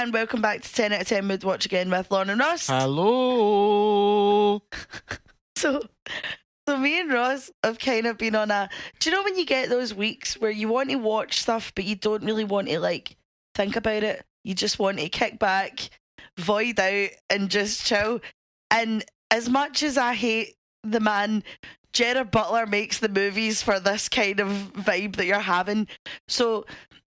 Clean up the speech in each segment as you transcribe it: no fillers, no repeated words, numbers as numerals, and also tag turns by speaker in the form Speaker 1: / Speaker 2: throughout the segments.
Speaker 1: and welcome back to 10 out of 10 Mood Watch Again with Lauren and Ross.
Speaker 2: Hello.
Speaker 1: So me and Ross have kind of been on a... Do you know when you get those weeks where you want to watch stuff but you don't really want to, like, think about it? You just want to kick back, void out, and just chill. And as much as I hate the man, Gerard Butler makes the movies for this kind of vibe that you're having. So...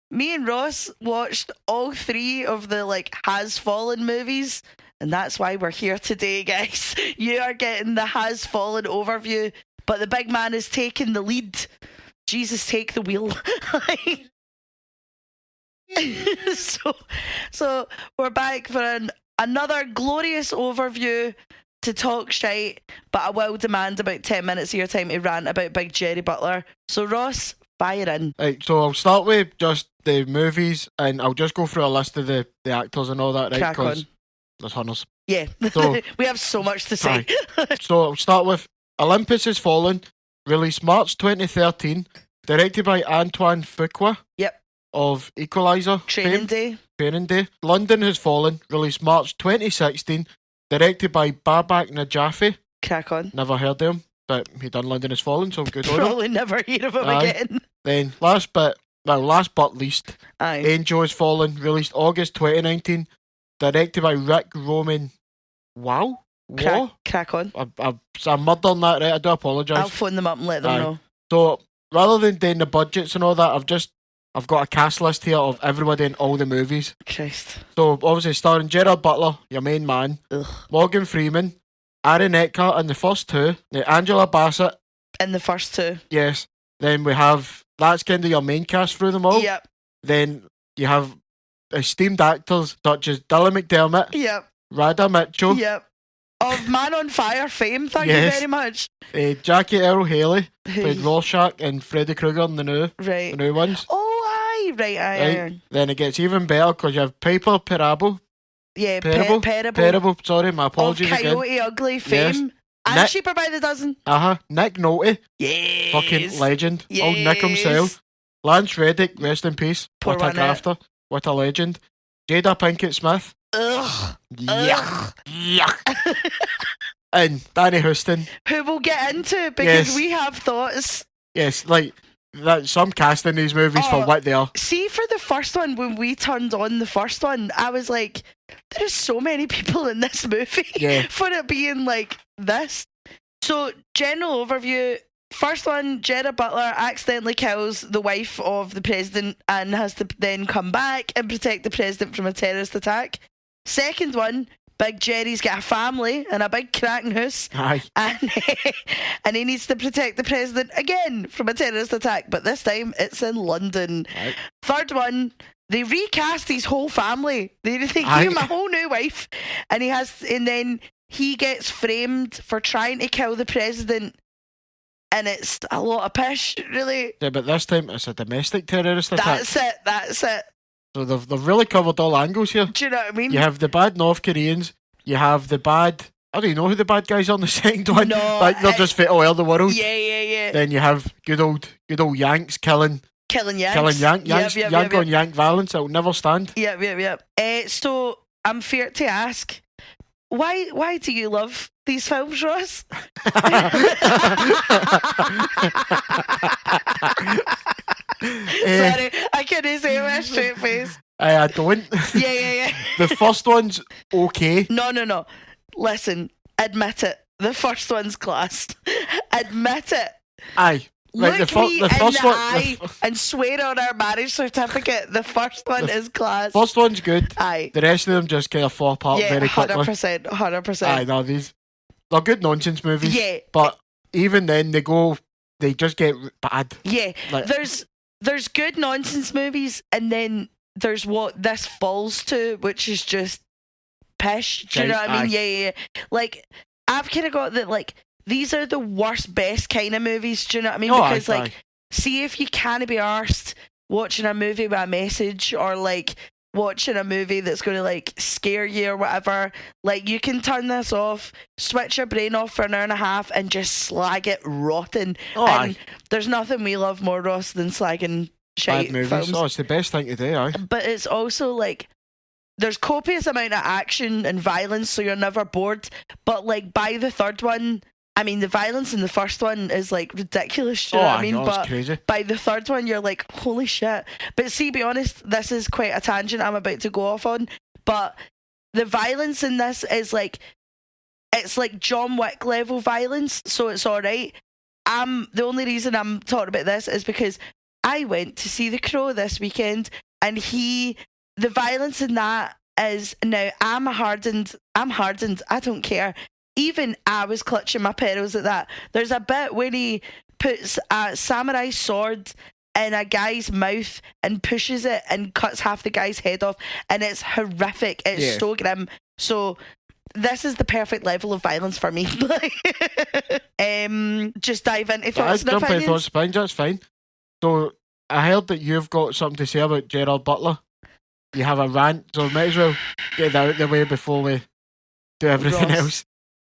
Speaker 1: me and Ross watched all 3 of the Has Fallen movies, and that's why we're here today, guys. You are getting the Has Fallen overview, but the big man is taking the lead. Jesus, take the wheel. So we're back for another glorious overview to talk shite, but I will demand about 10 minutes of your time to rant about Big Gerry Butler. So Ross, fire in.
Speaker 2: Right, so I'll start with just the movies, and I'll just go through a list of the actors and all that, right?
Speaker 1: Crack
Speaker 2: Because
Speaker 1: on.
Speaker 2: there's hundreds.
Speaker 1: Yeah,
Speaker 2: So,
Speaker 1: we have so much to say.
Speaker 2: So I'll start with Olympus Has Fallen, released March 2013, directed by Antoine Fuqua.
Speaker 1: Yep.
Speaker 2: Of Equalizer.
Speaker 1: Training Day.
Speaker 2: Training Day. London Has Fallen, released March 2016, directed by Babak Najafi.
Speaker 1: Crack on.
Speaker 2: Never heard of him, but he done London Has Fallen, so good on him.
Speaker 1: Probably never hear of him again.
Speaker 2: Then last but least,
Speaker 1: Aye.
Speaker 2: Angel Has Fallen, released August 2019, directed by Rick Roman. Wow.
Speaker 1: Crack on.
Speaker 2: I'm murdering that, right? I do apologise.
Speaker 1: I'll phone them up and let them know.
Speaker 2: So rather than doing the budgets and all that, I've got a cast list here of everybody in all the movies.
Speaker 1: Christ.
Speaker 2: So obviously starring Gerard Butler, your main man,
Speaker 1: Ugh.
Speaker 2: Morgan Freeman, Aaron Eckhart in the first 2, Angela Bassett
Speaker 1: In the first 2.
Speaker 2: Yes. Then we have, that's kind of your main cast through them all.
Speaker 1: Yep.
Speaker 2: Then you have esteemed actors such as Dylan McDermott,
Speaker 1: Yep.
Speaker 2: Radha Mitchell,
Speaker 1: Yep. Of Man on Fire fame, thank
Speaker 2: Yes.
Speaker 1: you very much.
Speaker 2: Jackie Earle Haley, played Rorschach and Freddy Krueger in the
Speaker 1: Right.
Speaker 2: new ones.
Speaker 1: Oh, aye. Right, aye.
Speaker 2: Right. Then it gets even better because you have Piper Perabo.
Speaker 1: Yeah,
Speaker 2: Perabo, sorry, my apologies
Speaker 1: of
Speaker 2: again.
Speaker 1: Coyote Ugly fame. And
Speaker 2: Nick-
Speaker 1: Cheaper by the Dozen.
Speaker 2: Nick Nolte,
Speaker 1: Yes.
Speaker 2: fucking legend.
Speaker 1: Yes.
Speaker 2: Old Nick himself. Lance Reddick, rest in peace.
Speaker 1: Poor
Speaker 2: what a
Speaker 1: one,
Speaker 2: grafter. What a legend. Jada Pinkett Smith.
Speaker 1: Ugh.
Speaker 2: Yuck. And Danny Houston.
Speaker 1: Who we'll get into because
Speaker 2: Yes.
Speaker 1: we have thoughts.
Speaker 2: Yes, like that. Some casting these movies for
Speaker 1: Oh.
Speaker 2: what they are.
Speaker 1: See, for the first one, when we turned on the first one, I was like, there is so many people in this movie
Speaker 2: Yeah.
Speaker 1: for it being like this. So, general overview. First one, Gerard Butler accidentally kills the wife of the president and has to then come back and protect the president from a terrorist attack. Second one, Big Jerry's got a family and a big cracking house.
Speaker 2: Aye.
Speaker 1: And he needs to protect the president again from a terrorist attack, but this time it's in London.
Speaker 2: Aye.
Speaker 1: Third one, they recast his whole family. They give him a whole new wife, and then he gets framed for trying to kill the president, and it's a lot of pish, really.
Speaker 2: Yeah, but this time it's a domestic terrorist attack.
Speaker 1: That's it.
Speaker 2: So they've really covered all angles here.
Speaker 1: Do you know what I mean?
Speaker 2: You have the bad North Koreans. You have the bad. I don't know who the bad guys are on the second one.
Speaker 1: No,
Speaker 2: like they're just fit all over the world.
Speaker 1: Yeah.
Speaker 2: Then you have good old Yanks killing
Speaker 1: Yanks.
Speaker 2: Yanks Yank on Yank violence. It will never stand.
Speaker 1: Yep. So I'm fair to ask, why do you love these films, Ross? Sorry, I couldn't say it with a straight face.
Speaker 2: I don't.
Speaker 1: Yeah.
Speaker 2: The first one's okay.
Speaker 1: No. Listen, admit it. The first one's class. Admit it.
Speaker 2: Aye. Right,
Speaker 1: Look
Speaker 2: the
Speaker 1: me in
Speaker 2: first
Speaker 1: the
Speaker 2: one.
Speaker 1: eye and swear on our marriage certificate. The first one is class.
Speaker 2: First one's good.
Speaker 1: Aye.
Speaker 2: The rest of them just kind of fall apart very quickly.
Speaker 1: 100%.
Speaker 2: Aye, no, they're good nonsense movies.
Speaker 1: Yeah.
Speaker 2: But even then, they just get bad.
Speaker 1: Yeah.
Speaker 2: Like,
Speaker 1: There's good nonsense movies, and then there's what this falls to, which is just pish. Do you know what I mean? Yeah. Like, I've kind of got that, like, these are the worst, best kind of movies. Do you know what I mean? Because, like, see if you can't be arsed watching a movie with a message, or, like, watching a movie that's going to, like, scare you or whatever. Like, you can turn this off, switch your brain off for an hour and a half, and just slag it rotten. And there's nothing we love more, Ross, than slagging shite
Speaker 2: bad movies.
Speaker 1: films.
Speaker 2: Oh, it's the best thing to do, aye.
Speaker 1: But it's also, like, there's copious amount of action and violence, so you're never bored. But like by the third one, I mean, the violence in the first one is like ridiculous. Do you know what I mean? But
Speaker 2: crazy.
Speaker 1: by the third one, you're like, holy shit. But see, be honest, this is quite a tangent I'm about to go off on. But the violence in this is like, it's like John Wick level violence, so it's all right. The only reason I'm talking about this is because I went to see The Crow this weekend, and the violence in that is, now I'm hardened, I don't care. Even I was clutching my pearls at that. There's a bit where he puts a samurai sword in a guy's mouth and pushes it and cuts half the guy's head off, and it's horrific. It's so grim. So this is the perfect level of violence for me. Just dive into thoughts and opinions.
Speaker 2: That's fine. So I heard that you've got something to say about Gerard Butler. You have a rant, so might as well get that out of the way before we do everything else.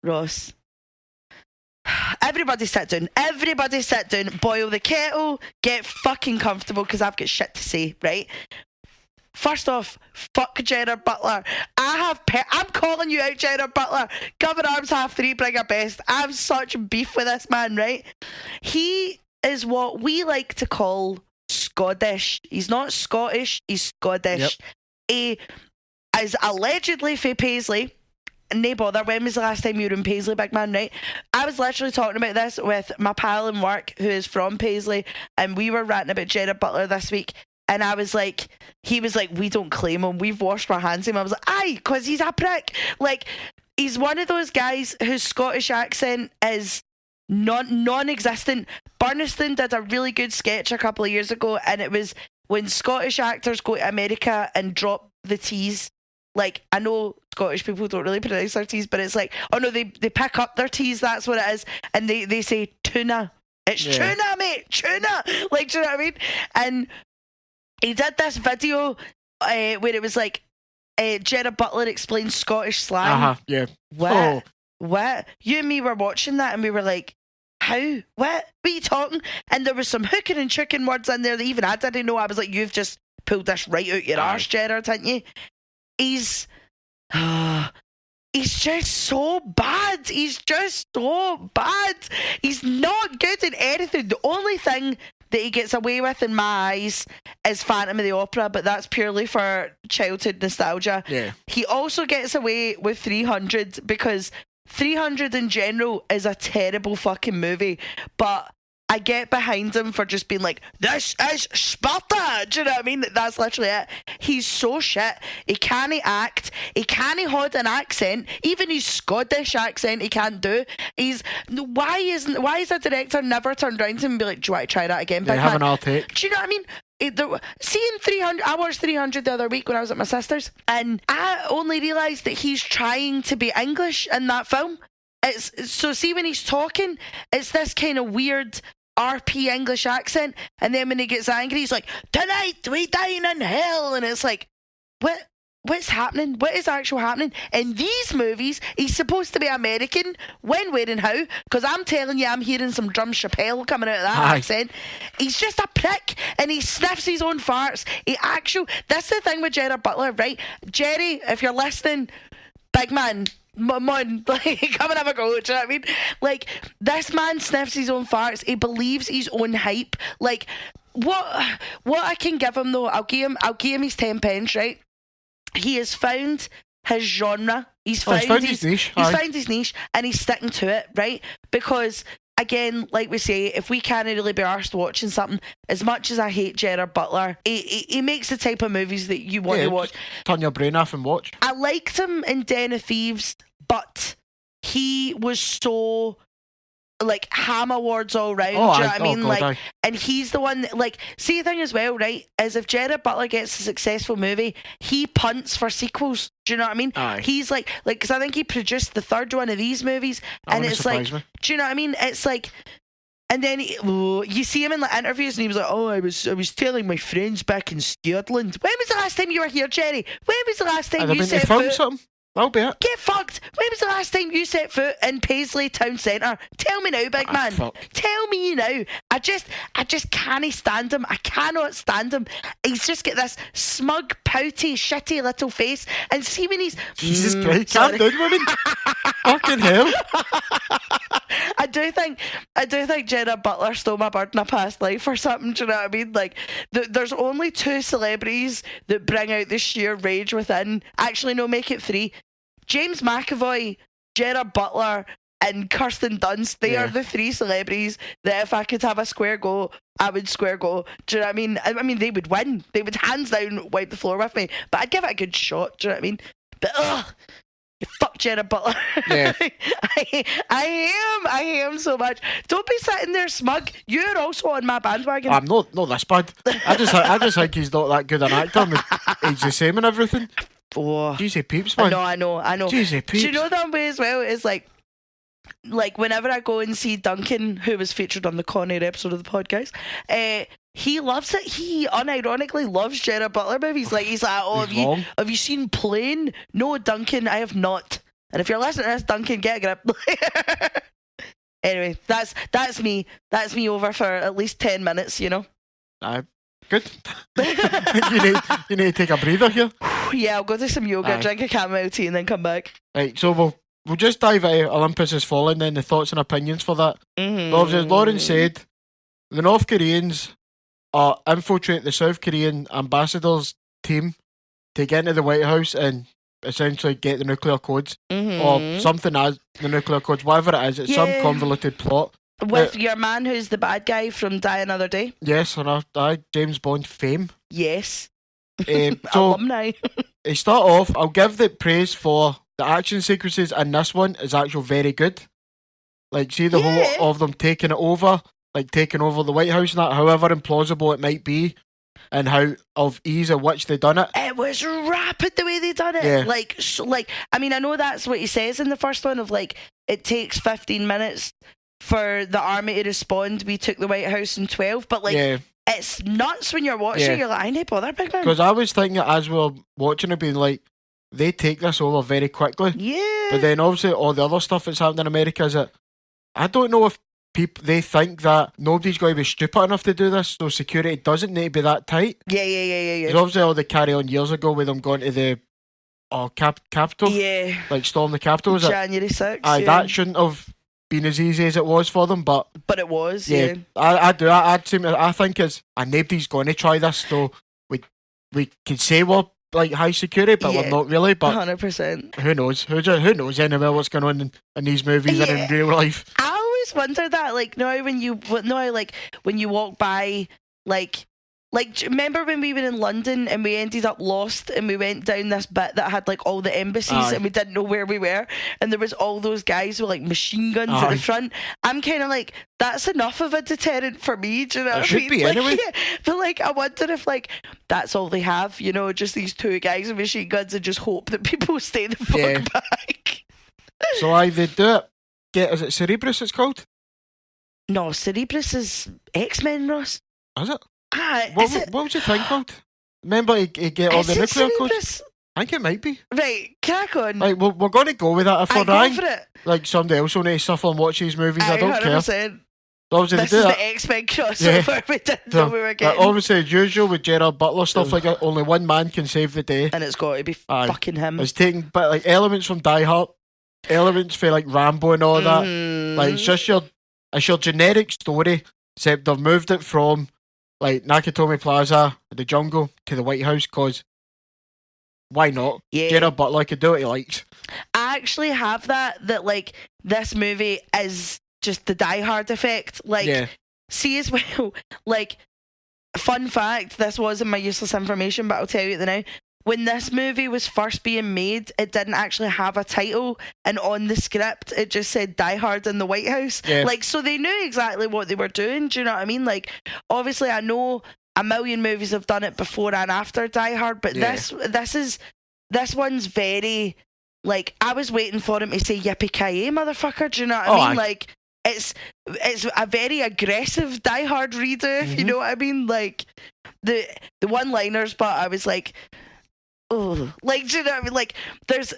Speaker 1: Ross, everybody sit down, boil the kettle, get fucking comfortable, because I've got shit to say, right? First off, fuck Gerard Butler. I'm calling you out, Gerard Butler. Cover arms, half three, bring a best. I have such beef with this man, right? He is what we like to call Scottish. He's not Scottish, he's Scottish. Yep. He is allegedly from Paisley. No bother, when was the last time you were in Paisley, big man, right? I was literally talking about this with my pal in work who is from Paisley, and we were ranting about Gerard Butler this week, and I was like, he was like, we don't claim him, we've washed our hands of him. I was like, aye, because he's a prick. Like, he's one of those guys whose Scottish accent is non-existent. Burniston did a really good sketch a couple of years ago, and it was when Scottish actors go to America and drop the T's. Like, I know Scottish people don't really pronounce their T's, but it's like, oh no, they pick up their T's, that's what it is, and they say tuna. It's tuna, mate, tuna. Like, do you know what I mean? And he did this video where it was like, Gerard Butler explains Scottish slang.
Speaker 2: Yeah.
Speaker 1: What? You and me were watching that, and we were like, how? What are you talking? And there was some hooking and chicken words in there that even I didn't know. I was like, you've just pulled this right out your arse, Gerard, haven't you? He's just so bad. He's just so bad. He's not good in anything. The only thing that he gets away with in my eyes is Phantom of the Opera, but that's purely for childhood nostalgia.
Speaker 2: Yeah.
Speaker 1: He also gets away with 300 because 300 in general is a terrible fucking movie, but I get behind him for just being like, this is Sparta. Do you know what I mean? That's literally it. He's so shit. He can't act. He can't hold an accent. Even his Scottish accent he can't do. Why is a director never turned around to him and be like, do you want to try that again?
Speaker 2: They have an all take.
Speaker 1: Do you know what I mean? Seeing 300, I watched 300 the other week when I was at my sister's, and I only realised that he's trying to be English in that film. So see, when he's talking, it's this kind of weird RP English accent, and then when he gets angry, he's like, tonight we dine in hell, and it's like, what's happening? What is actually happening? In these movies, he's supposed to be American. When, where, and how? Because I'm telling you, I'm hearing some Drum Chappelle coming out of that accent. He's just a prick, and he sniffs his own farts. That's the thing with Gerard Butler, right? Jerry, if you're listening, big man, like, come and have a go. Do you know what I mean? Like, this man sniffs his own farts. He believes his own hype. Like, what I can give him though, I'll give him his 10 pence, right? He has found his genre. He's found his niche. He's found his niche, and he's sticking to it, right? Because again, like we say, if we can't really be arsed watching something, as much as I hate Gerard Butler, he makes the type of movies that you want to watch.
Speaker 2: Turn your brain off and watch.
Speaker 1: I liked him in Den of Thieves, but he was so like ham awards all round. Do you know what I mean? God, and he's the one that, like, see, the thing as well, right, is if Gerard Butler gets a successful movie, he punts for sequels. Do you know what I mean?
Speaker 2: Aye.
Speaker 1: He's like, because I think he produced the third one of these movies, and it's like, do you know what I mean? It's like, and then you see him in like interviews, and he was like, "Oh, I was telling my friends back in Scotland." When was the last time you were here, Jerry? When was the last time you set foot?
Speaker 2: Something? That'll be it.
Speaker 1: Get fucked. When was the last time you set foot in Paisley Town Centre? Tell me now, big man.
Speaker 2: Fuck.
Speaker 1: Tell me now. I just can't stand him. I cannot stand him. He's just got this smug, pouty, shitty little face. And see when he's...
Speaker 2: Jesus Christ, calm down, woman. Fucking hell.
Speaker 1: I do think Gerard Butler stole my bird in a past life or something. Do you know what I mean? Like, there's only 2 celebrities that bring out the sheer rage within. Actually, no, make it 3. James McAvoy, Gerard Butler, and Kirsten Dunst. They are the 3 celebrities that if I could have a square go, I would square go. Do you know what I mean? I mean, they would win. They would hands down wipe the floor with me. But I'd give it a good shot. Do you know what I mean? But fuck Gerard Butler.
Speaker 2: Yeah.
Speaker 1: I hate him so much. Don't be sitting there smug. You're also on my bandwagon.
Speaker 2: I'm not this bad. I just think he's not that good an actor. He's the same and everything.
Speaker 1: Oh.
Speaker 2: Jeezy peeps, man.
Speaker 1: I know.
Speaker 2: Jeezy peeps.
Speaker 1: Do you know that way as well? It's like whenever I go and see Duncan, who was featured on the Con Air episode of the podcast, he loves it. He unironically loves Gerard Butler movies. He's like, oh, have you seen Plane? No, Duncan, I have not. And if you're listening to this, Duncan, get a grip. Anyway, that's me. That's me over for at least 10 minutes, you know.
Speaker 2: Good. you need to take a breather here.
Speaker 1: Yeah, I'll go do some yoga, drink a chamomile tea, and then come back.
Speaker 2: Right, so we'll just dive into Olympus Has Fallen then, the thoughts and opinions for that.
Speaker 1: Mm-hmm.
Speaker 2: As Lauren said, the North Koreans are infiltrate the South Korean ambassador's team to get into the White House and essentially get the nuclear codes or something as the nuclear codes, whatever it is. It's some convoluted plot.
Speaker 1: With your man who's the bad guy from Die Another Day.
Speaker 2: Yes, and James Bond fame.
Speaker 1: Yes.
Speaker 2: So
Speaker 1: alumni.
Speaker 2: To start off, I'll give the praise for the action sequences in this one is actually very good. Like, see the whole of them taking it over, like taking over the White House and that, however implausible it might be, and how of ease at which they done it.
Speaker 1: It was rapid the way they done it.
Speaker 2: Yeah.
Speaker 1: I mean, I know that's what he says in the first one of like, it takes 15 minutes for the army to respond. We took the White House in 12, but it's nuts when you're watching. You're like, I need bother, big man.
Speaker 2: Because I was thinking as we were watching it, being like, they take this over very quickly.
Speaker 1: Yeah.
Speaker 2: But then obviously all the other stuff that's happened in America is that I don't know if they think that nobody's going to be stupid enough to do this, so security doesn't need to be that tight.
Speaker 1: Yeah.
Speaker 2: Because obviously all the carry on years ago with them going to the Capitol. Yeah. Like storm the Capitol.
Speaker 1: January 6th.
Speaker 2: That shouldn't have been as easy as it was for them, but
Speaker 1: it was. Yeah.
Speaker 2: I think it's and nobody's going to try this, so we can say we're like high security, but we're not really. But
Speaker 1: 100%.
Speaker 2: Who knows? Who knows anyway what's going on in these movies and in real life?
Speaker 1: I always wonder that, like, when you walk by, like, remember when we were in London and we ended up lost and we went down this bit that had like all the embassies and we didn't know where we were, and there was all those guys with like machine guns at the front. I'm kind of like, that's enough of a deterrent for me. Do you know what I mean?
Speaker 2: It should be anyway.
Speaker 1: Yeah, but like, I wonder if like that's all they have, you know, just these 2 guys with machine guns and just hope that people stay the fuck back.
Speaker 2: So they do it. Is it Cerebrus it's called?
Speaker 1: No, Cerebrus is X-Men, Ross.
Speaker 2: Is it?
Speaker 1: What
Speaker 2: was your thing called? Remember he get all the nuclear codes? I think it might be.
Speaker 1: Right, crack on.
Speaker 2: Like, we're going to go with that if we're dying.
Speaker 1: Go for it.
Speaker 2: Like, somebody else will need to suffer and watch these movies. I don't 100%.
Speaker 1: Care.
Speaker 2: Obviously,
Speaker 1: this is the X-Men crossover we didn't know we were getting.
Speaker 2: Obviously, as usual with Gerard Butler stuff like that, only one man can save the day.
Speaker 1: And it's got to be fucking him.
Speaker 2: It's taking like elements from Die Hard, elements for like Rambo and all that. Like, it's just your generic story, except they've moved it from like Nakatomi Plaza, the jungle, to the White House, because why not?
Speaker 1: Yeah.
Speaker 2: Gerard Butler could do what he likes.
Speaker 1: I actually have that like this movie is just the Die Hard effect. Like, see as well, like, fun fact, this wasn't my useless information, but I'll tell you it now. When this movie was first being made, it didn't actually have a title, and on the script it just said Die Hard in the White House. Like, so they knew exactly what they were doing. Do you know what I mean? Like, obviously I know a million movies have done it before and after Die Hard, but this one's very, like, I was waiting for him to say yippee-ki-yay, motherfucker. Do you know what I mean? Like, it's a very aggressive Die Hard redo, if you know what I mean? Like, the one-liners, but I was like, oh, like, do you know what I mean? Like, there's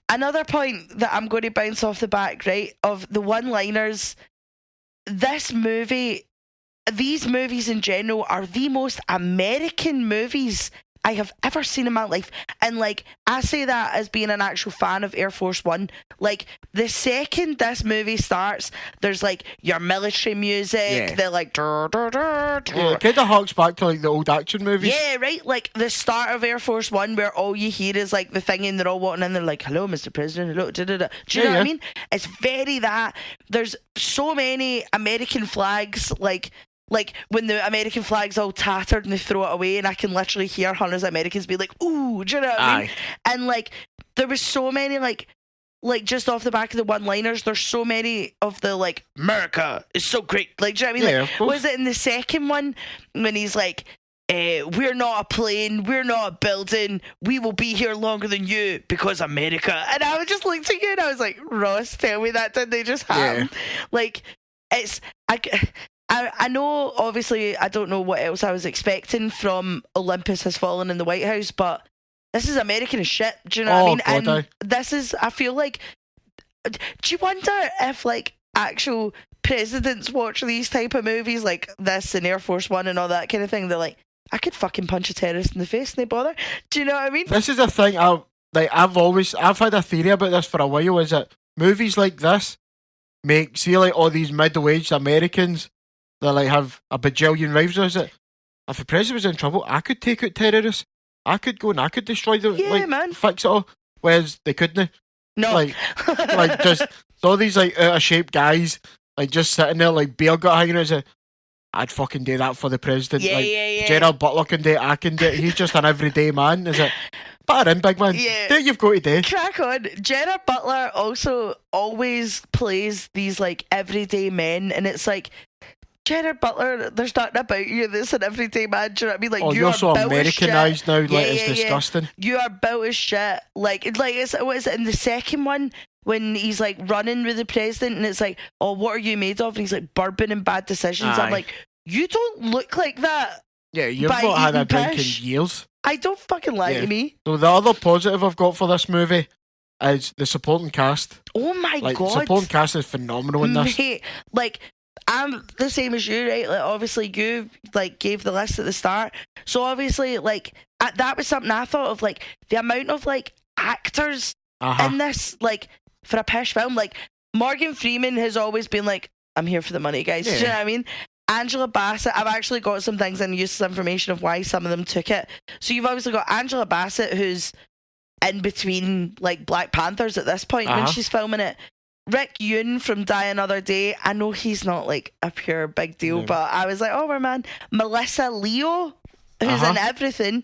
Speaker 1: Another point that I'm going to bounce off the back, right, of the one-liners. This movie, these movies in general, are the most American movies I have ever seen in my life. And like, I say that as being an actual fan of Air Force One. Like, the second this movie starts, there's like your military music, they're like
Speaker 2: it kind of harks back to like the old action movies.
Speaker 1: Yeah, right. Like the start of Air Force One, where all you hear is like the thing, and they're all walking in, they're like, "Hello, Mr. President." Hello, da, da, da. Do you know what I mean? It's very that. There's so many American flags, like when the American flag's all tattered and they throw it away, and I can literally hear hundreds of Americans be like, "Ooh," do you know what I mean? And like, there was so many like just off the back of the one-liners, there's so many of the like, America is so great. Like, do you know what I mean? Like, was it in the second one when he's like, we're not a plane, we're not a building, we will be here longer than you because America. And I was just looked at you and I was like, Ross, tell me that didn't they just happen? Like, it's I know, obviously, I don't know what else I was expecting from Olympus Has Fallen in the White House, but this is American as shit. Do you know what I mean?
Speaker 2: God,
Speaker 1: and this is, I feel like, do you wonder if like actual presidents watch these type of movies like this and Air Force One and all that kind of thing? They're like, I could fucking punch a terrorist in the face and they bother. Do you know what I mean?
Speaker 2: This is a thing I've had a theory about this for a while, is that movies like this see like all these middle-aged Americans that like have a bajillion rifles. Is it, if the president was in trouble, I could take out terrorists. I could go and I could destroy them, fix it all. Whereas they couldn't.
Speaker 1: No.
Speaker 2: Like just all these like out of shape guys like just sitting there like beer gut hanging out. I'd fucking do that for the president. Gerard Butler can do it, I can do it. He's just an everyday man. Is it? Batter in, big man.
Speaker 1: Yeah.
Speaker 2: Do what you've got to do.
Speaker 1: Crack on. Gerard Butler also always plays these like everyday men, and it's like, Gerard Butler, there's nothing about you that's an everyday man. Do you know what I mean? Like,
Speaker 2: you're so Americanized now. Like, it's disgusting.
Speaker 1: You are built as shit. What is it in the second one when he's like running with the president, and it's like, oh, what are you made of? And he's like, bourbon and bad decisions. I'm like, you don't look like that.
Speaker 2: Yeah, you've not had a drink in years.
Speaker 1: I don't fucking lie to me.
Speaker 2: So the other positive I've got for this movie is the supporting cast.
Speaker 1: Oh my god,
Speaker 2: the supporting cast is phenomenal in this.
Speaker 1: Mate, like, I'm the same as you, right? Like, obviously you like gave the list at the start, so obviously like that was something I thought of, like the amount of like actors in this, like for a pish film. Like Morgan Freeman has always been like, I'm here for the money, guys. Do you know what I mean? Angela Bassett, I've actually got some things and used some information of why some of them took it. So you've obviously got Angela Bassett, who's in between like Black Panthers at this point when she's filming it. Rick Yoon from Die Another Day. I know he's not like a pure big deal, but I was like, oh, man. Melissa Leo, who's in everything.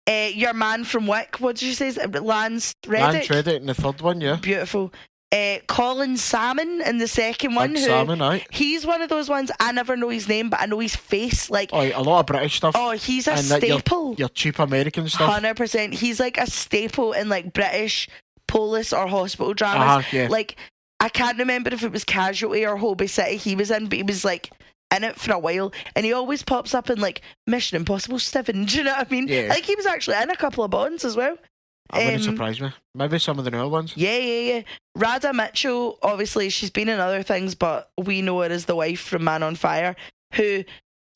Speaker 1: Your man from Wick, what did you say? Lance Reddick?
Speaker 2: Lance Reddick in the third one, yeah.
Speaker 1: Beautiful. Colin Salmon in the second one. He's one of those ones, I never know his name, but I know his face. Like,
Speaker 2: a lot of British stuff.
Speaker 1: Oh, he's a staple.
Speaker 2: Your cheap American stuff.
Speaker 1: 100%. He's like a staple in like British police or hospital dramas. Like, I can't remember if it was Casualty or Holby City he was in, but he was like in it for a while, and he always pops up in like Mission Impossible 7. Do you know what I mean?
Speaker 2: Yeah.
Speaker 1: I think he was actually in a couple of Bonds as well.
Speaker 2: That wouldn't surprise me. Maybe some of the newer ones.
Speaker 1: Yeah. Radha Mitchell, obviously, she's been in other things, but we know her as the wife from Man on Fire, who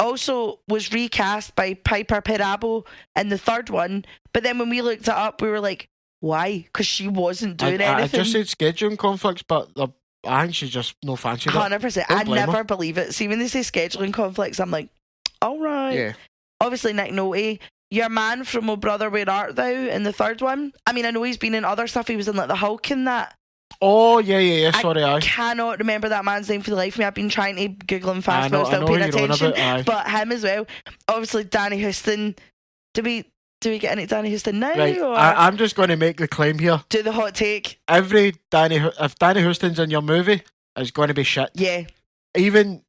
Speaker 1: also was recast by Piper Perabo in the third one. But then when we looked it up, we were like, why? Because she wasn't doing anything.
Speaker 2: I just said scheduling conflicts, but I think she's just no fancy.
Speaker 1: 100%. I never believe it. See, when they say scheduling conflicts, I'm like, all right.
Speaker 2: Yeah.
Speaker 1: Obviously, Nick Nolte. Your man from Oh Brother, Where Art Thou in the third one. I mean, I know he's been in other stuff. He was in like the Hulk and that.
Speaker 2: Oh, yeah. Sorry,
Speaker 1: I cannot remember that man's name for the life of me. I've been trying to Google him fast, but I'm still paying attention. But him as well. Obviously, Danny Houston. Do we get into Danny Houston now?
Speaker 2: Right.
Speaker 1: Or?
Speaker 2: I'm just going to make the claim here.
Speaker 1: Do the hot take.
Speaker 2: If Danny Houston's in your movie, it's going to be shit.
Speaker 1: Yeah.
Speaker 2: I'm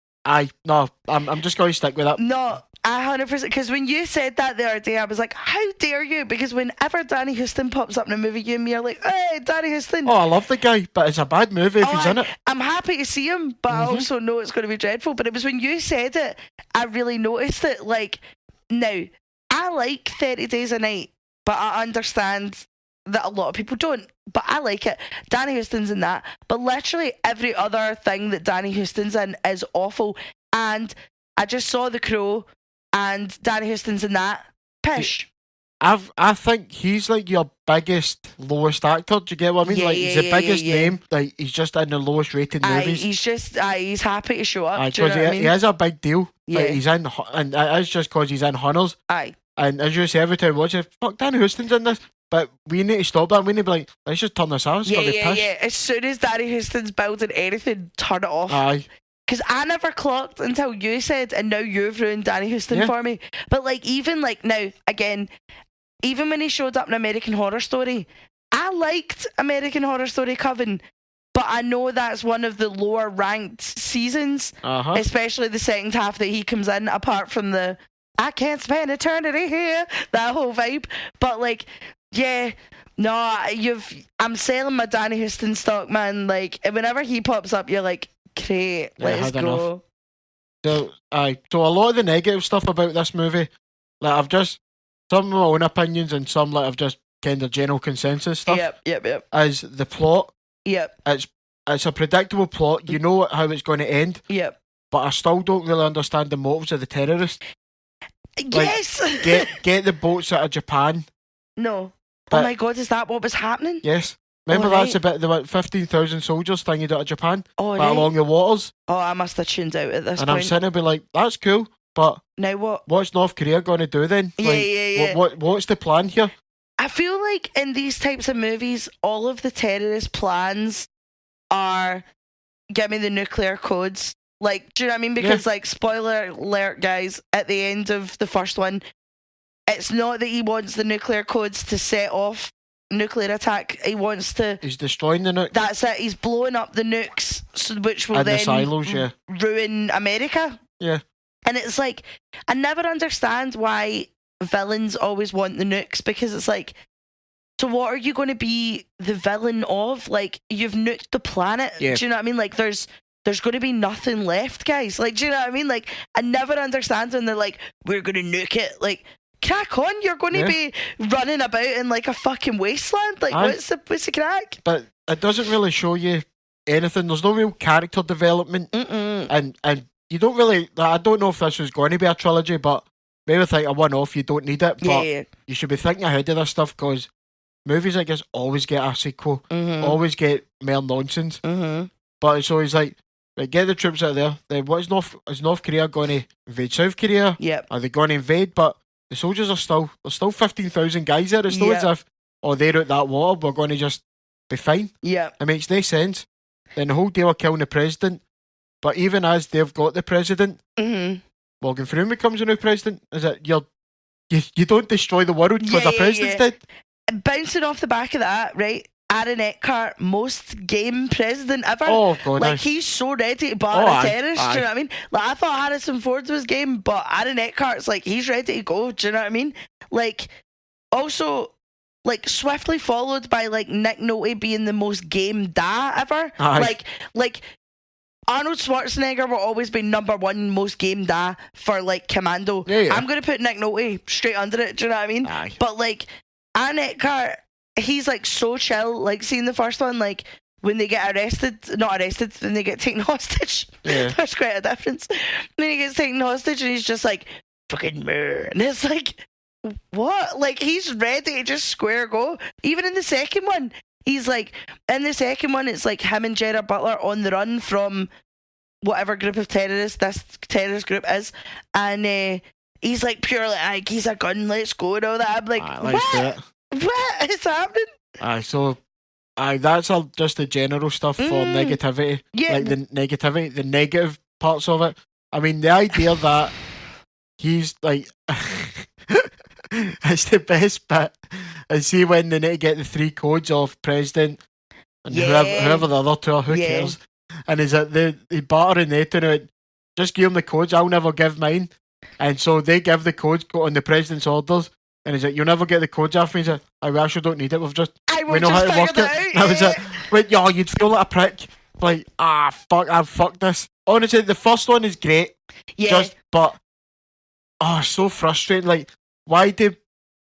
Speaker 2: just going to stick with that.
Speaker 1: No. 100%, because when you said that the other day, I was like, how dare you? Because whenever Danny Houston pops up in a movie, you and me are like, hey, Danny Houston.
Speaker 2: Oh, I love the guy, but it's a bad movie if he's in it.
Speaker 1: I'm happy to see him, but I also know it's going to be dreadful. But it was when you said it, I really noticed it. Like, now, I like 30 Days a Night, but I understand that a lot of people don't, but I like it. Danny Houston's in that, but literally every other thing that Danny Houston's in is awful. And I just saw The Crow, and Danny Houston's in that. Pish.
Speaker 2: I think he's like your biggest, lowest actor. Do you get what I mean? Like he's the biggest name. Like he's just in the lowest rated movies.
Speaker 1: He's happy to show up.
Speaker 2: Because he has a big deal.
Speaker 1: Yeah.
Speaker 2: Like he's in, and it's just because he's in Hunters.
Speaker 1: Aye.
Speaker 2: And as you say, every time we watch it, fuck, Danny Houston's in this. But we need to stop that. We need to be like, let's just turn this off. It's gonna be pish.
Speaker 1: Yeah. As soon as Danny Houston's building anything, turn it off.
Speaker 2: Aye.
Speaker 1: Because I never clocked until you said, and now you've ruined Danny Houston for me. But like, even like now, again, even when he showed up in American Horror Story, I liked American Horror Story Coven, but I know that's one of the lower ranked seasons, especially the second half that he comes in, apart from the I can't spend eternity here, that whole vibe. But like, yeah, no, I'm selling my Danny Houston stock, man. Like, whenever he pops up, you're like, great, let's go.
Speaker 2: So a lot of the negative stuff about this movie, like I've just some of my own opinions and some like I've just kind of general consensus stuff.
Speaker 1: Yep.
Speaker 2: Is the plot?
Speaker 1: Yep.
Speaker 2: It's a predictable plot. You know how it's going to end.
Speaker 1: Yep.
Speaker 2: But I still don't really understand the motives of the terrorists.
Speaker 1: Yes.
Speaker 2: Like, get the boats out of Japan.
Speaker 1: No. Oh my God, is that what was happening?
Speaker 2: Yes. Remember that's about the 15,000 soldiers thinged out of Japan along the waters.
Speaker 1: Oh, I must have tuned out at this
Speaker 2: point. And
Speaker 1: I'm
Speaker 2: sitting there be like, that's cool, but
Speaker 1: now what?
Speaker 2: What's North Korea going to do then?
Speaker 1: Yeah.
Speaker 2: What's the plan here?
Speaker 1: I feel like in these types of movies, all of the terrorist plans are give me the nuclear codes. Like, do you know what I mean? Because like, spoiler alert, guys, at the end of the first one, it's not that he wants the nuclear codes to set off nuclear attack. He wants to.
Speaker 2: He's destroying the nukes.
Speaker 1: That's it. He's blowing up the nukes, which will then
Speaker 2: the silos,
Speaker 1: ruin America.
Speaker 2: Yeah.
Speaker 1: And it's like, I never understand why villains always want the nukes, because it's like, so what are you going to be the villain of? Like, you've nuked the planet.
Speaker 2: Yeah.
Speaker 1: Do you know what I mean? Like, there's going to be nothing left, guys. Like, do you know what I mean? Like, I never understand when they're like, we're going to nuke it. Like, crack on, you're going to be running about in like a fucking wasteland. Like, what's the crack?
Speaker 2: But it doesn't really show you anything. There's no real character development. And you don't really, I don't know if this was going to be a trilogy, but maybe think a one-off, you don't need it. But you should be thinking ahead of this stuff, because movies like this always get a sequel, always get more nonsense. But so he's like, right, get the troops out of there. Then is North Korea going to invade South Korea?
Speaker 1: Yep.
Speaker 2: Are they going to invade? But the soldiers there's still 15,000 guys there. It's still as if, they're out that water, we're going to just be fine.
Speaker 1: Yeah.
Speaker 2: It makes no sense. Then the whole deal of killing the president. But even as they've got the president, Morgan Freeman becomes a new president. Is it you don't destroy the world because the president's dead?
Speaker 1: Bouncing off the back of that, right? Aaron Eckhart, most game president ever.
Speaker 2: Oh, God.
Speaker 1: Like, he's so ready to bar a terrorist, do you know what I mean? Like, I thought Harrison Ford was game, but Aaron Eckhart's like, he's ready to go, do you know what I mean? Like, also, like, swiftly followed by, like, Nick Nolte being the most game da ever. Like, Arnold Schwarzenegger will always be number one most game da for, like, Commando.
Speaker 2: Yeah.
Speaker 1: I'm going to put Nick Nolte straight under it, do you know what I mean?
Speaker 2: Aye.
Speaker 1: But, like, Aaron Eckhart, he's like so chill. Like, seeing the first one, like when they get when they get taken hostage.
Speaker 2: Yeah.
Speaker 1: There's quite a difference. When he gets taken hostage and he's just like, fucking murr. And it's like, what? Like, he's ready to just square go. Even in the second one, he's like, it's like him and Gerard Butler on the run from whatever group of terrorists this terrorist group is. And he's like purely like, he's a gun, let's go and all that. I'm like, what? What is happening?
Speaker 2: That's all just the general stuff for negativity.
Speaker 1: Yeah.
Speaker 2: Like the negativity, the negative parts of it. I mean, the idea that he's like, it's the best bit. And see when they need to get the 3 codes of president and whoever the other two are, who cares? And is that they battering the two and just give him the codes, I'll never give mine. And so they give the codes on the president's orders. And he's like, you'll never get the codes off me. He's like, we actually don't need it. We know how to work it. And I was like, wait, you'd feel like a prick. Like, fuck, I've fucked this. Honestly, the first one is great.
Speaker 1: Yeah.
Speaker 2: So frustrating. Like, why do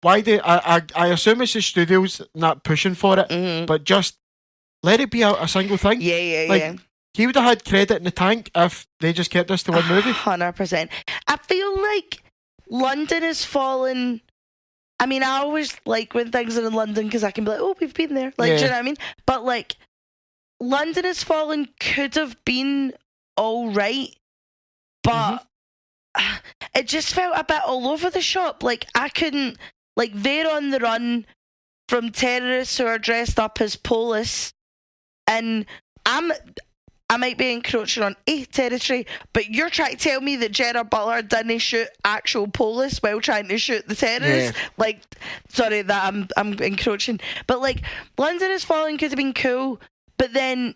Speaker 2: why they? I assume it's the studios not pushing for it, but just let it be a single thing.
Speaker 1: Yeah.
Speaker 2: He would have had credit in the tank if they just kept this to one movie.
Speaker 1: 100%. I feel like London has fallen. I mean, I always like when things are in London because I can be like, oh, we've been there. Like, do you know what I mean? But like, London has fallen could have been all right, but it just felt a bit all over the shop. Like, I couldn't. Like, they're on the run from terrorists who are dressed up as police, and I might be encroaching on a territory, but you're trying to tell me that Gerard Butler didn't shoot actual police while trying to shoot the terrorists?
Speaker 2: Yeah.
Speaker 1: Like, sorry that I'm encroaching, but like, London is Falling could have been cool, but then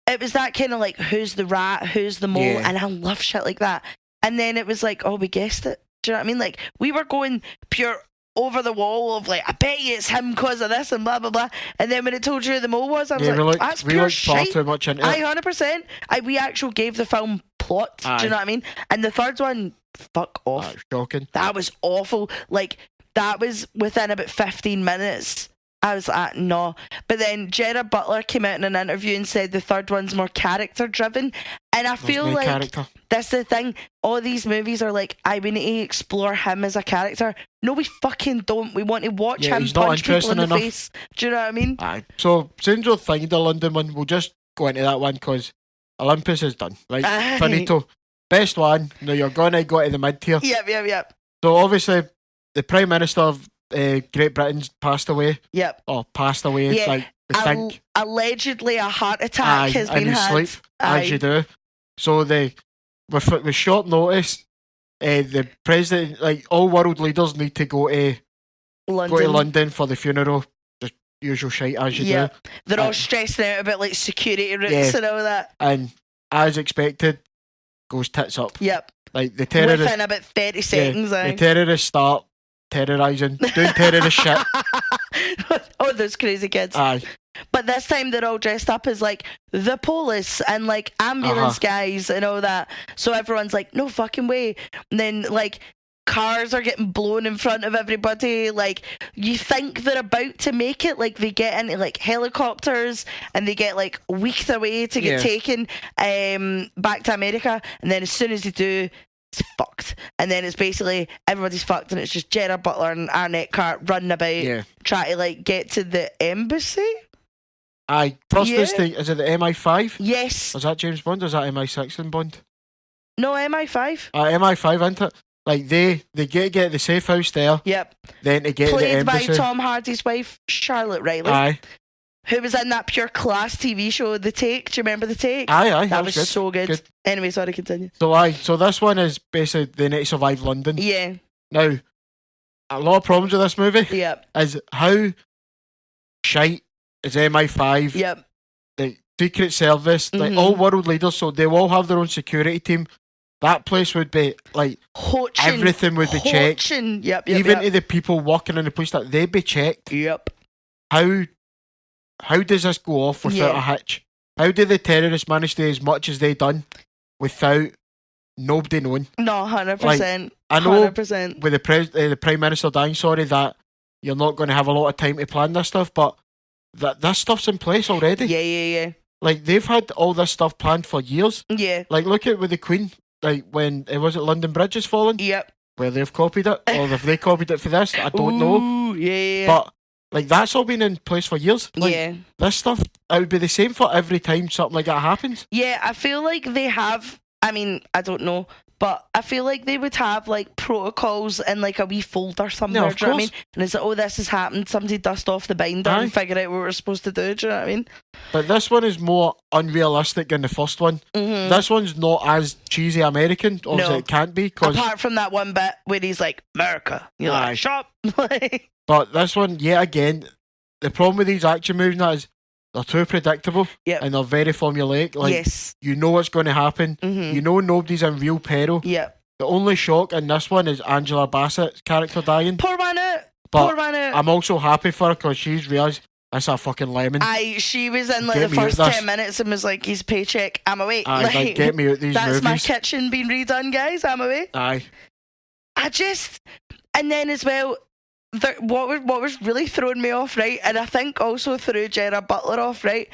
Speaker 1: it was that kind of like, who's the rat, who's the mole, and I love shit like that. And then it was like, oh, we guessed it. Do you know what I mean? Like, we were going pure over the wall of like, I bet you it's him because of this and blah blah blah. And then when it told you who the mole was, I was like, that's pure
Speaker 2: far
Speaker 1: shit.
Speaker 2: too much into it.
Speaker 1: 100%. We actually gave the film plot. Do you know what I mean? And the third one, fuck off.
Speaker 2: That's shocking.
Speaker 1: That was awful. Like, that was within about 15 minutes. I was like, no. But then Gerard Butler came out in an interview and said the third one's more character driven. And I feel like that's the thing. All these movies are like, we need to explore him as a character. No, we fucking don't. We want to watch him punch people in the face. Do you know what I mean?
Speaker 2: So, since we're thinking the London one, we'll just go into that one because Olympus is done. Like, finito. Best one. Now you're going to go to the mid tier.
Speaker 1: Yep.
Speaker 2: So, obviously, the Prime Minister of Great Britain's passed away.
Speaker 1: Yep.
Speaker 2: Or passed away.
Speaker 1: Yeah.
Speaker 2: Like, we think.
Speaker 1: Allegedly, a heart attack has been had.
Speaker 2: In sleep, as you do. So, with short notice, the president, like, all world leaders need to go to London for the funeral. Just usual shite, as you do.
Speaker 1: They're all stressing out about like security routes and all that.
Speaker 2: And as expected, goes tits up.
Speaker 1: Yep.
Speaker 2: Like the terrorists.
Speaker 1: Within about 30 seconds.
Speaker 2: The terrorists start terrorising, doing terrorist shit.
Speaker 1: Oh, those crazy kids.
Speaker 2: Aye.
Speaker 1: But this time they're all dressed up as like the police and like ambulance guys and all that. So everyone's like, no fucking way. And then like cars are getting blown in front of everybody. Like, you think they're about to make it. Like, they get into like helicopters and they get like weeks away to get taken back to America. And then as soon as they do, it's fucked. And then it's basically everybody's fucked, and it's just Gerard Butler and Arnett Cart running about trying to like get to the embassy.
Speaker 2: Aye. First is it the MI5?
Speaker 1: Yes.
Speaker 2: Was that James Bond or is that MI6 in Bond?
Speaker 1: No, MI5.
Speaker 2: MI5, isn't it? Like they get the safe house there.
Speaker 1: Yep.
Speaker 2: Then they get to the embassy.
Speaker 1: Played by Tom Hardy's wife, Charlotte Riley.
Speaker 2: Aye.
Speaker 1: Who was in that pure class TV show, The Take. Do you remember The Take?
Speaker 2: Aye.
Speaker 1: That was good. So good. Anyway, sorry, continue.
Speaker 2: So this one is basically they need to survive London.
Speaker 1: Yeah.
Speaker 2: Now, a lot of problems with this movie.
Speaker 1: Yep.
Speaker 2: Is how shite is MI5.
Speaker 1: Yep.
Speaker 2: The Secret Service, like all world leaders, so they all have their own security team. That place would be like everything would be checked.
Speaker 1: Yep.
Speaker 2: Even to the people working in the police, that they'd be checked.
Speaker 1: Yep.
Speaker 2: How does this go off without a hitch? How do the terrorists manage to do as much as they done without nobody knowing?
Speaker 1: No, 100%.
Speaker 2: Like, I know
Speaker 1: 100%.
Speaker 2: with the Prime Minister dying, that you're not going to have a lot of time to plan this stuff, but that stuff's in place already.
Speaker 1: Yeah.
Speaker 2: Like, they've had all this stuff planned for years.
Speaker 1: Yeah.
Speaker 2: Like, look at with the Queen, like when it was London Bridge has fallen.
Speaker 1: Yep.
Speaker 2: Where they've copied it, or if they copied it for this, I don't know.
Speaker 1: Yeah.
Speaker 2: But like, that's all been in place for years. Like, this stuff, it would be the same for every time something like that happens.
Speaker 1: Yeah, I feel like they have. I mean, I don't know, but I feel like they would have like protocols in like a wee folder somewhere.
Speaker 2: No,
Speaker 1: do you know what I mean? And it's like, oh, this has happened. Somebody dust off the binder and figure out what we're supposed to do. Do you know what I mean?
Speaker 2: But this one is more unrealistic than the first one.
Speaker 1: Mm-hmm.
Speaker 2: This one's not as cheesy American. Obviously, it can't be.
Speaker 1: Apart from that one bit where he's like, America. You're like, shop.
Speaker 2: But this one, yet again, the problem with these action movies now is they're too predictable and they're very formulaic. Like, you know what's going to happen.
Speaker 1: Mm-hmm.
Speaker 2: You know nobody's in real peril.
Speaker 1: Yep.
Speaker 2: The only shock in this one is Angela Bassett's character dying.
Speaker 1: Poor man.
Speaker 2: I'm also happy for her because she's realised that's a fucking lemon.
Speaker 1: She was in like the first 10 minutes and was like, his paycheck, I'm away.
Speaker 2: Like, get me out these
Speaker 1: that's
Speaker 2: movies.
Speaker 1: my kitchen being redone, guys. I'm away.
Speaker 2: Aye.
Speaker 1: And then as well, what was really throwing me off, right, and I think also threw Gerard Butler off, right,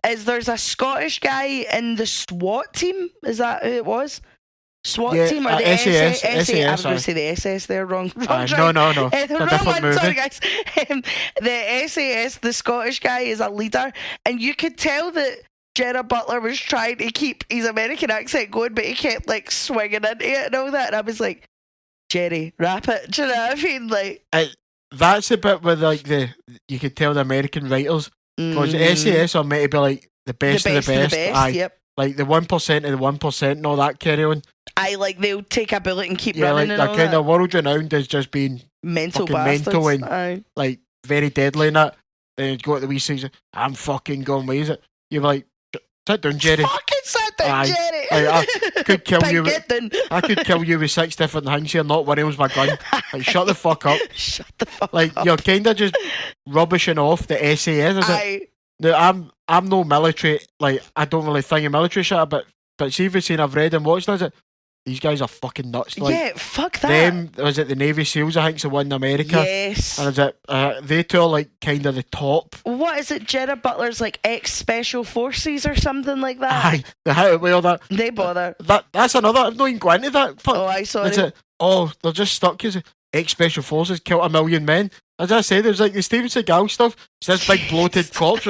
Speaker 1: is there's a Scottish guy in the SWAT team. Is that who it was? SWAT team or the SAS? I was going to say the SS there, wrong.
Speaker 2: No.
Speaker 1: The
Speaker 2: It's a
Speaker 1: wrong
Speaker 2: different
Speaker 1: one.
Speaker 2: movie.
Speaker 1: Sorry, guys. The SAS, the Scottish guy, is a leader, and you could tell that Gerard Butler was trying to keep his American accent going, but he kept like swinging into it and all that. And I was like, Jerry, rap it. Do you know what I mean? Like,
Speaker 2: that's a bit with like you could tell the American writers, because SAS are meant to be like the best of the best. Aye.
Speaker 1: Yep.
Speaker 2: Like the 1% of the 1% and all that carry on.
Speaker 1: They'll take a bullet and keep
Speaker 2: Yeah,
Speaker 1: running
Speaker 2: like
Speaker 1: and all
Speaker 2: that kind
Speaker 1: that.
Speaker 2: of world renowned as just being
Speaker 1: Mental
Speaker 2: fucking
Speaker 1: bastards.
Speaker 2: mental and
Speaker 1: Aye.
Speaker 2: like very deadly and that. Then you go to the wee things, I'm fucking going, what is it? You're like, sit down, Jerry.
Speaker 1: Fucking sit down,
Speaker 2: Aye.
Speaker 1: Jerry.
Speaker 2: I could kill you.
Speaker 1: Get down.
Speaker 2: I could kill you with 6 different things here. Not one of them's my gun. Like, shut the fuck up.
Speaker 1: Shut the fuck
Speaker 2: Like
Speaker 1: up.
Speaker 2: you're kind of just rubbishing off the SAS, is it?
Speaker 1: Aye.
Speaker 2: Now, I'm no military. Like I don't really think of military shit, but see if you've seen, I've read and watched, is it? These guys are fucking nuts. Like,
Speaker 1: yeah, fuck that.
Speaker 2: them, was it the Navy SEALs? I think's the one in America.
Speaker 1: Yes.
Speaker 2: And is it? They two are like kind of the top.
Speaker 1: What is it? Gerard Butler's like ex-special forces or something like that.
Speaker 2: Aye, the how to wear that.
Speaker 1: They bother.
Speaker 2: That's another. I've not even gone into that. Fuck.
Speaker 1: Oh, I saw
Speaker 2: Is
Speaker 1: it.
Speaker 2: it? Oh, they're just stuck because ex-special forces killed 1 million men. As I said, there's like the Steven Seagal stuff. It's this big bloated corpse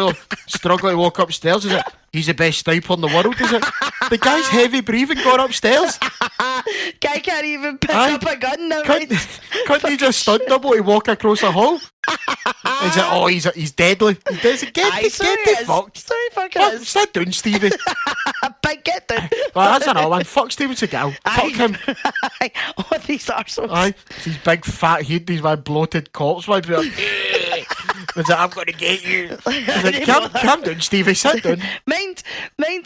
Speaker 2: struggling to walk upstairs. Is it? He's the best sniper in the world, is it? The guy's heavy breathing going upstairs.
Speaker 1: Guy can't even pick
Speaker 2: Aye.
Speaker 1: up a gun now.
Speaker 2: Couldn't he just stunt double to walk across a hall? Is it? Oh, he's deadly. Get the fuck.
Speaker 1: Sorry, fuck
Speaker 2: Fuck,
Speaker 1: it is.
Speaker 2: sit down, Stevie.
Speaker 1: Big get down.
Speaker 2: Well, that's another one. Fuck Steven Seagal. Fuck him.
Speaker 1: Oh, these arseholes.
Speaker 2: Aye, these big fat head, these my bloated corpse. Like, is it, I'm going to get you. Like, calm down, Stevie. Sit down.
Speaker 1: Mind,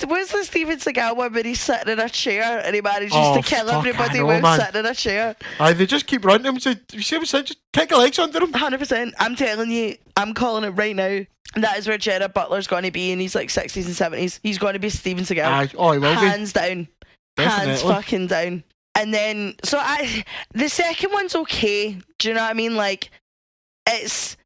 Speaker 1: where's the Steven Seagal one where he's sitting in a chair and he manages
Speaker 2: Oh,
Speaker 1: to kill
Speaker 2: fuck,
Speaker 1: everybody
Speaker 2: I know,
Speaker 1: while
Speaker 2: man.
Speaker 1: sitting in a chair?
Speaker 2: Aye, they just keep running him. So, you see what I said? Just kick your legs under him.
Speaker 1: 100%. I'm telling you, I'm calling it right now. That is where Gerard Butler's going to be in his like 60s and 70s. He's going to be Steven Seagal.
Speaker 2: Aye, oh, he will be.
Speaker 1: Hands down.
Speaker 2: Definitely.
Speaker 1: Hands fucking down. And then, the second one's okay. Do you know what I mean? Like, it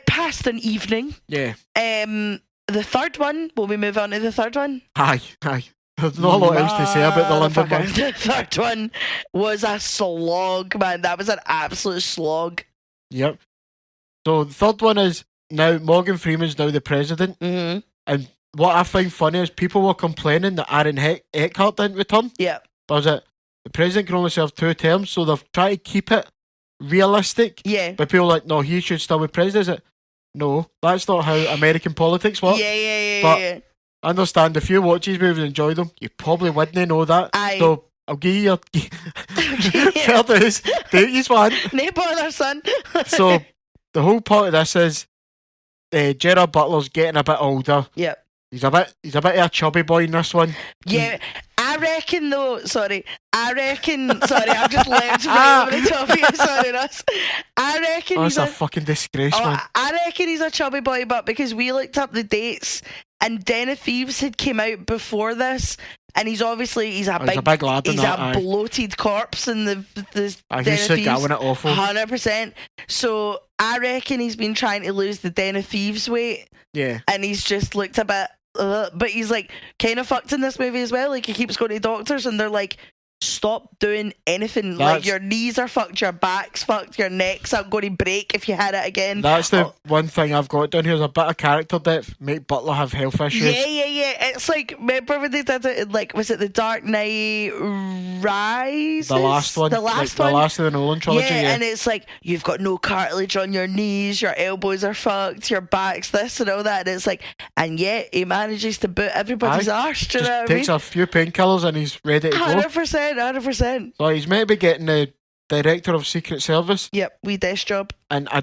Speaker 1: passed an evening.
Speaker 2: Yeah.
Speaker 1: The third one, will we move on to the third one?
Speaker 2: Aye. There's not a lot else to say about the London one.
Speaker 1: The third one was a slog, man. That was an absolute slog.
Speaker 2: Yep. So the third one is now Morgan Freeman's now the president.
Speaker 1: Mm-hmm.
Speaker 2: And what I find funny is people were complaining that Aaron Eckhart didn't return.
Speaker 1: Yeah.
Speaker 2: But was it the president can only serve 2 terms, so they've tried to keep it realistic.
Speaker 1: Yeah.
Speaker 2: But people are like, no, he should still be president. Is it? No, that's not how American politics work.
Speaker 1: Yeah.
Speaker 2: But I understand if you watch these movies and enjoy them, you probably wouldn't know that.
Speaker 1: Aye.
Speaker 2: So I'll give you your fair dues. Do you one.
Speaker 1: No bother, son.
Speaker 2: So the whole part of this is Gerard Butler's getting a bit older.
Speaker 1: Yep.
Speaker 2: He's a bit of a chubby boy in this one.
Speaker 1: Yeah, I reckon though. Sorry, I've just leapt right over the top of you. Sorry, Ross. I reckon
Speaker 2: That's a fucking disgrace, man.
Speaker 1: I reckon he's a chubby boy, but because we looked up the dates and Den of Thieves had came out before this, and he's a big
Speaker 2: lad.
Speaker 1: He's a bloated corpse in the Den
Speaker 2: he's
Speaker 1: of Thieves.
Speaker 2: going it awful.
Speaker 1: 100%. So I reckon he's been trying to lose the Den of Thieves weight.
Speaker 2: Yeah.
Speaker 1: And he's just looked a bit, but he's like kind of fucked in this movie as well. Like he keeps going to doctors and they're like, stop doing anything. Like your knees are fucked, your back's fucked, your neck's not going to break if you hit it again.
Speaker 2: That's the one thing I've got down here is a bit of character depth. Make Butler have health issues.
Speaker 1: Yeah. It's like, remember when they did it in, like, was it The Dark Knight Rises?
Speaker 2: The last one.
Speaker 1: The last
Speaker 2: The last of the Nolan trilogy.
Speaker 1: Yeah, and it's like, you've got no cartilage on your knees, your elbows are fucked, your back's this and all that. And it's like, and yet he manages to boot everybody's arse. Do you know what I mean?
Speaker 2: Takes a few painkillers and he's ready to go.
Speaker 1: 100%.
Speaker 2: So he's meant to be getting the director of Secret Service.
Speaker 1: Yep, wee desk job.
Speaker 2: And I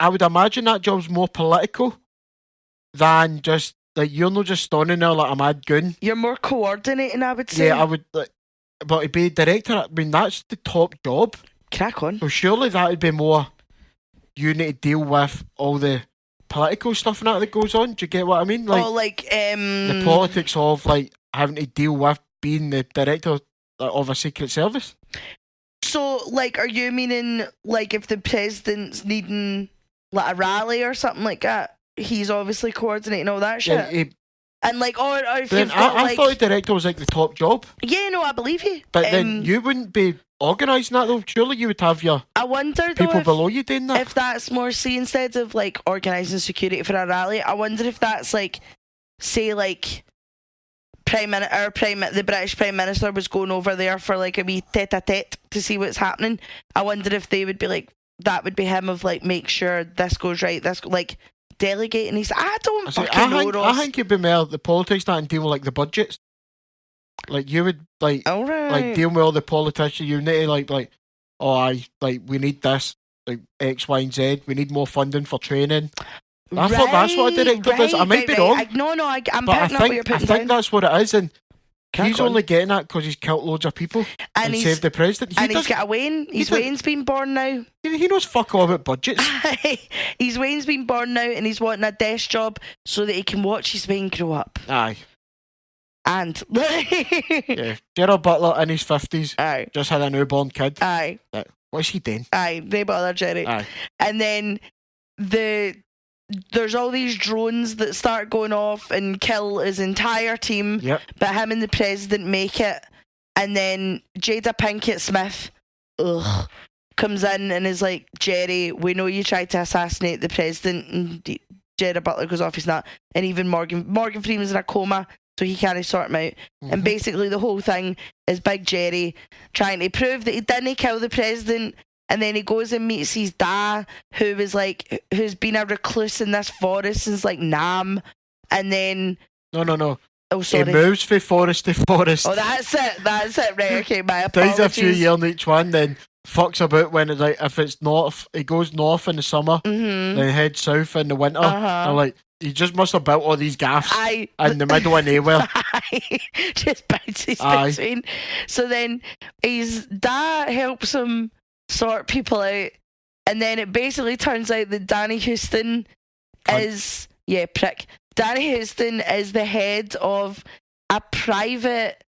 Speaker 2: would imagine that job's more political than just, like, you're not just standing there like a mad goon.
Speaker 1: You're more coordinating, I would say.
Speaker 2: Yeah, I would, but to be director, I mean, that's the top job.
Speaker 1: Crack on.
Speaker 2: So surely that would be more, you need to deal with all the political stuff and that goes on. Do you get what I mean? Like, the politics of, like, having to deal with being the director of a Secret Service.
Speaker 1: So, like, are you meaning, like, if the president's needing, like, a rally or something like that, he's obviously coordinating all that shit?
Speaker 2: Yeah,
Speaker 1: and, like, or if
Speaker 2: then
Speaker 1: you've got,
Speaker 2: I thought the director was, like, the top job.
Speaker 1: Yeah, no, I believe you.
Speaker 2: But then you wouldn't be organising that, though. Surely you would have your
Speaker 1: I wonder,
Speaker 2: people below you doing that.
Speaker 1: If that's more, see, instead of, like, organising security for a rally, I wonder if that's, like, say, like... the British Prime Minister was going over there for like a wee tete-a-tete to see what's happening. I wonder if they would be like, that would be him of like, make sure this goes right, this like delegating. He's I
Speaker 2: think it'd be more the politics that and deal with like the budgets. Like you would like deal with all the politicians. You need to like we need this like X, Y, and Z. We need more funding for training. I thought that's what a director does. I might be wrong. I'm picking up what you're putting down. I think that's what it is, and he's only getting that because he's killed loads of people and saved the president.
Speaker 1: He's got a Wayne. Wayne's been born now.
Speaker 2: He knows fuck all about budgets.
Speaker 1: Wayne's been born now, and he's wanting a desk job so that he can watch his Wayne grow up.
Speaker 2: Aye.
Speaker 1: And
Speaker 2: Gerard Butler in his 50s.
Speaker 1: Aye.
Speaker 2: Just had a newborn kid.
Speaker 1: Aye.
Speaker 2: What's he doing?
Speaker 1: Aye. Ray Butler, Jerry.
Speaker 2: Aye.
Speaker 1: And then there's all these drones that start going off and kill his entire team.
Speaker 2: Yep.
Speaker 1: But him and the president make it. And then Jada Pinkett Smith comes in and is like, Jerry, we know you tried to assassinate the president. And Gerard Butler goes off, he's not. And even Morgan Freeman's in a coma, so he can't sort him out. Mm-hmm. And basically the whole thing is Big Jerry trying to prove that he didn't kill the president. And then he goes and meets his dad, who's been a recluse in this forest since like Nam. And then
Speaker 2: No.
Speaker 1: Oh, sorry.
Speaker 2: He moves from forest to forest.
Speaker 1: Oh, that's it. Right, okay, my apologies.
Speaker 2: Does a few years in each one, then fucks about when it's like, if it's north, he goes north in the summer, then heads south in the winter. I'm like, he just must have built all these gaffs in the middle of nowhere.
Speaker 1: Just bounces between. So then his dad helps him sort people out, and then it basically turns out that Danny Houston is Danny Houston is the head of a private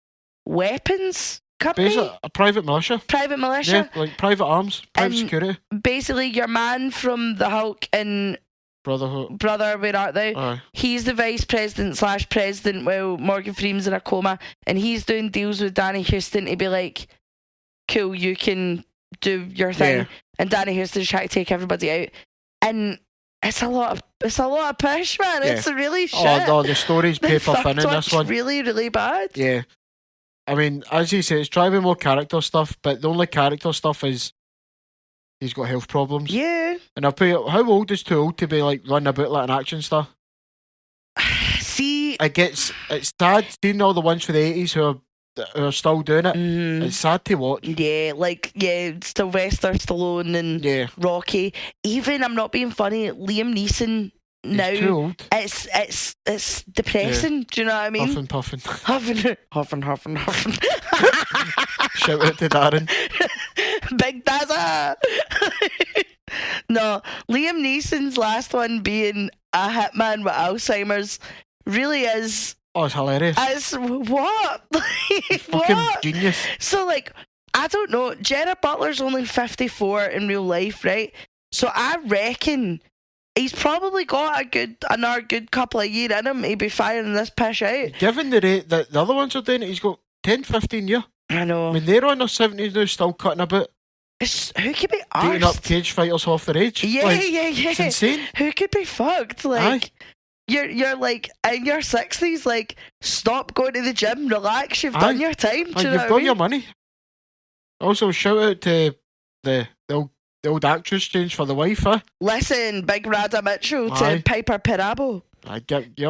Speaker 1: weapons company.
Speaker 2: Basically, a private militia. Yeah, like private arms, private security.
Speaker 1: Basically, your man from the Hulk and Brother, where art thou?
Speaker 2: Aye.
Speaker 1: He's the vice president / president while Morgan Freeman's in a coma, and he's doing deals with Danny Houston to be like, cool, you can do your thing. And Danny Houston's trying to take everybody out, and it's a lot of push, man. It's really shit.
Speaker 2: Oh no, the story's paper thin in this one.
Speaker 1: Really, really bad.
Speaker 2: Yeah, I mean, as you say, it's trying to be more character stuff, but the only character stuff is he's got health problems.
Speaker 1: Yeah.
Speaker 2: And I'll put you, how old is too old to be like running about like an action star?
Speaker 1: See,
Speaker 2: it's sad seeing all the ones for the 80s who are still doing it. It's sad to watch.
Speaker 1: Yeah, like Sylvester Stallone and Rocky. Even, I'm not being funny, Liam Neeson now.
Speaker 2: He's too old.
Speaker 1: It's depressing. Do you know what I mean?
Speaker 2: Huffing.
Speaker 1: Huffing.
Speaker 2: Shout out to Darren.
Speaker 1: Big Dazza. No, Liam Neeson's last one being a hitman with Alzheimer's really is.
Speaker 2: Oh, it's hilarious.
Speaker 1: It's what?
Speaker 2: Fucking genius.
Speaker 1: So, like, I don't know. Gerard Butler's only 54 in real life, right? So I reckon he's probably got another good couple of years in him to be firing this pish out.
Speaker 2: Given the rate that the other ones are doing it, he's got 10, 15 years.
Speaker 1: I know.
Speaker 2: I mean, they're on their 70s now, still cutting about.
Speaker 1: Who could be arsed?
Speaker 2: Beating up cage fighters off their age.
Speaker 1: Yeah.
Speaker 2: It's insane.
Speaker 1: Who could be fucked? Like, you're like in your 60s, like, stop going to the gym, relax, you've done your time.
Speaker 2: You've got your money. Also, shout out to the old actress change for the wife, huh?
Speaker 1: Listen, Big Rada Mitchell to Piper Perabo.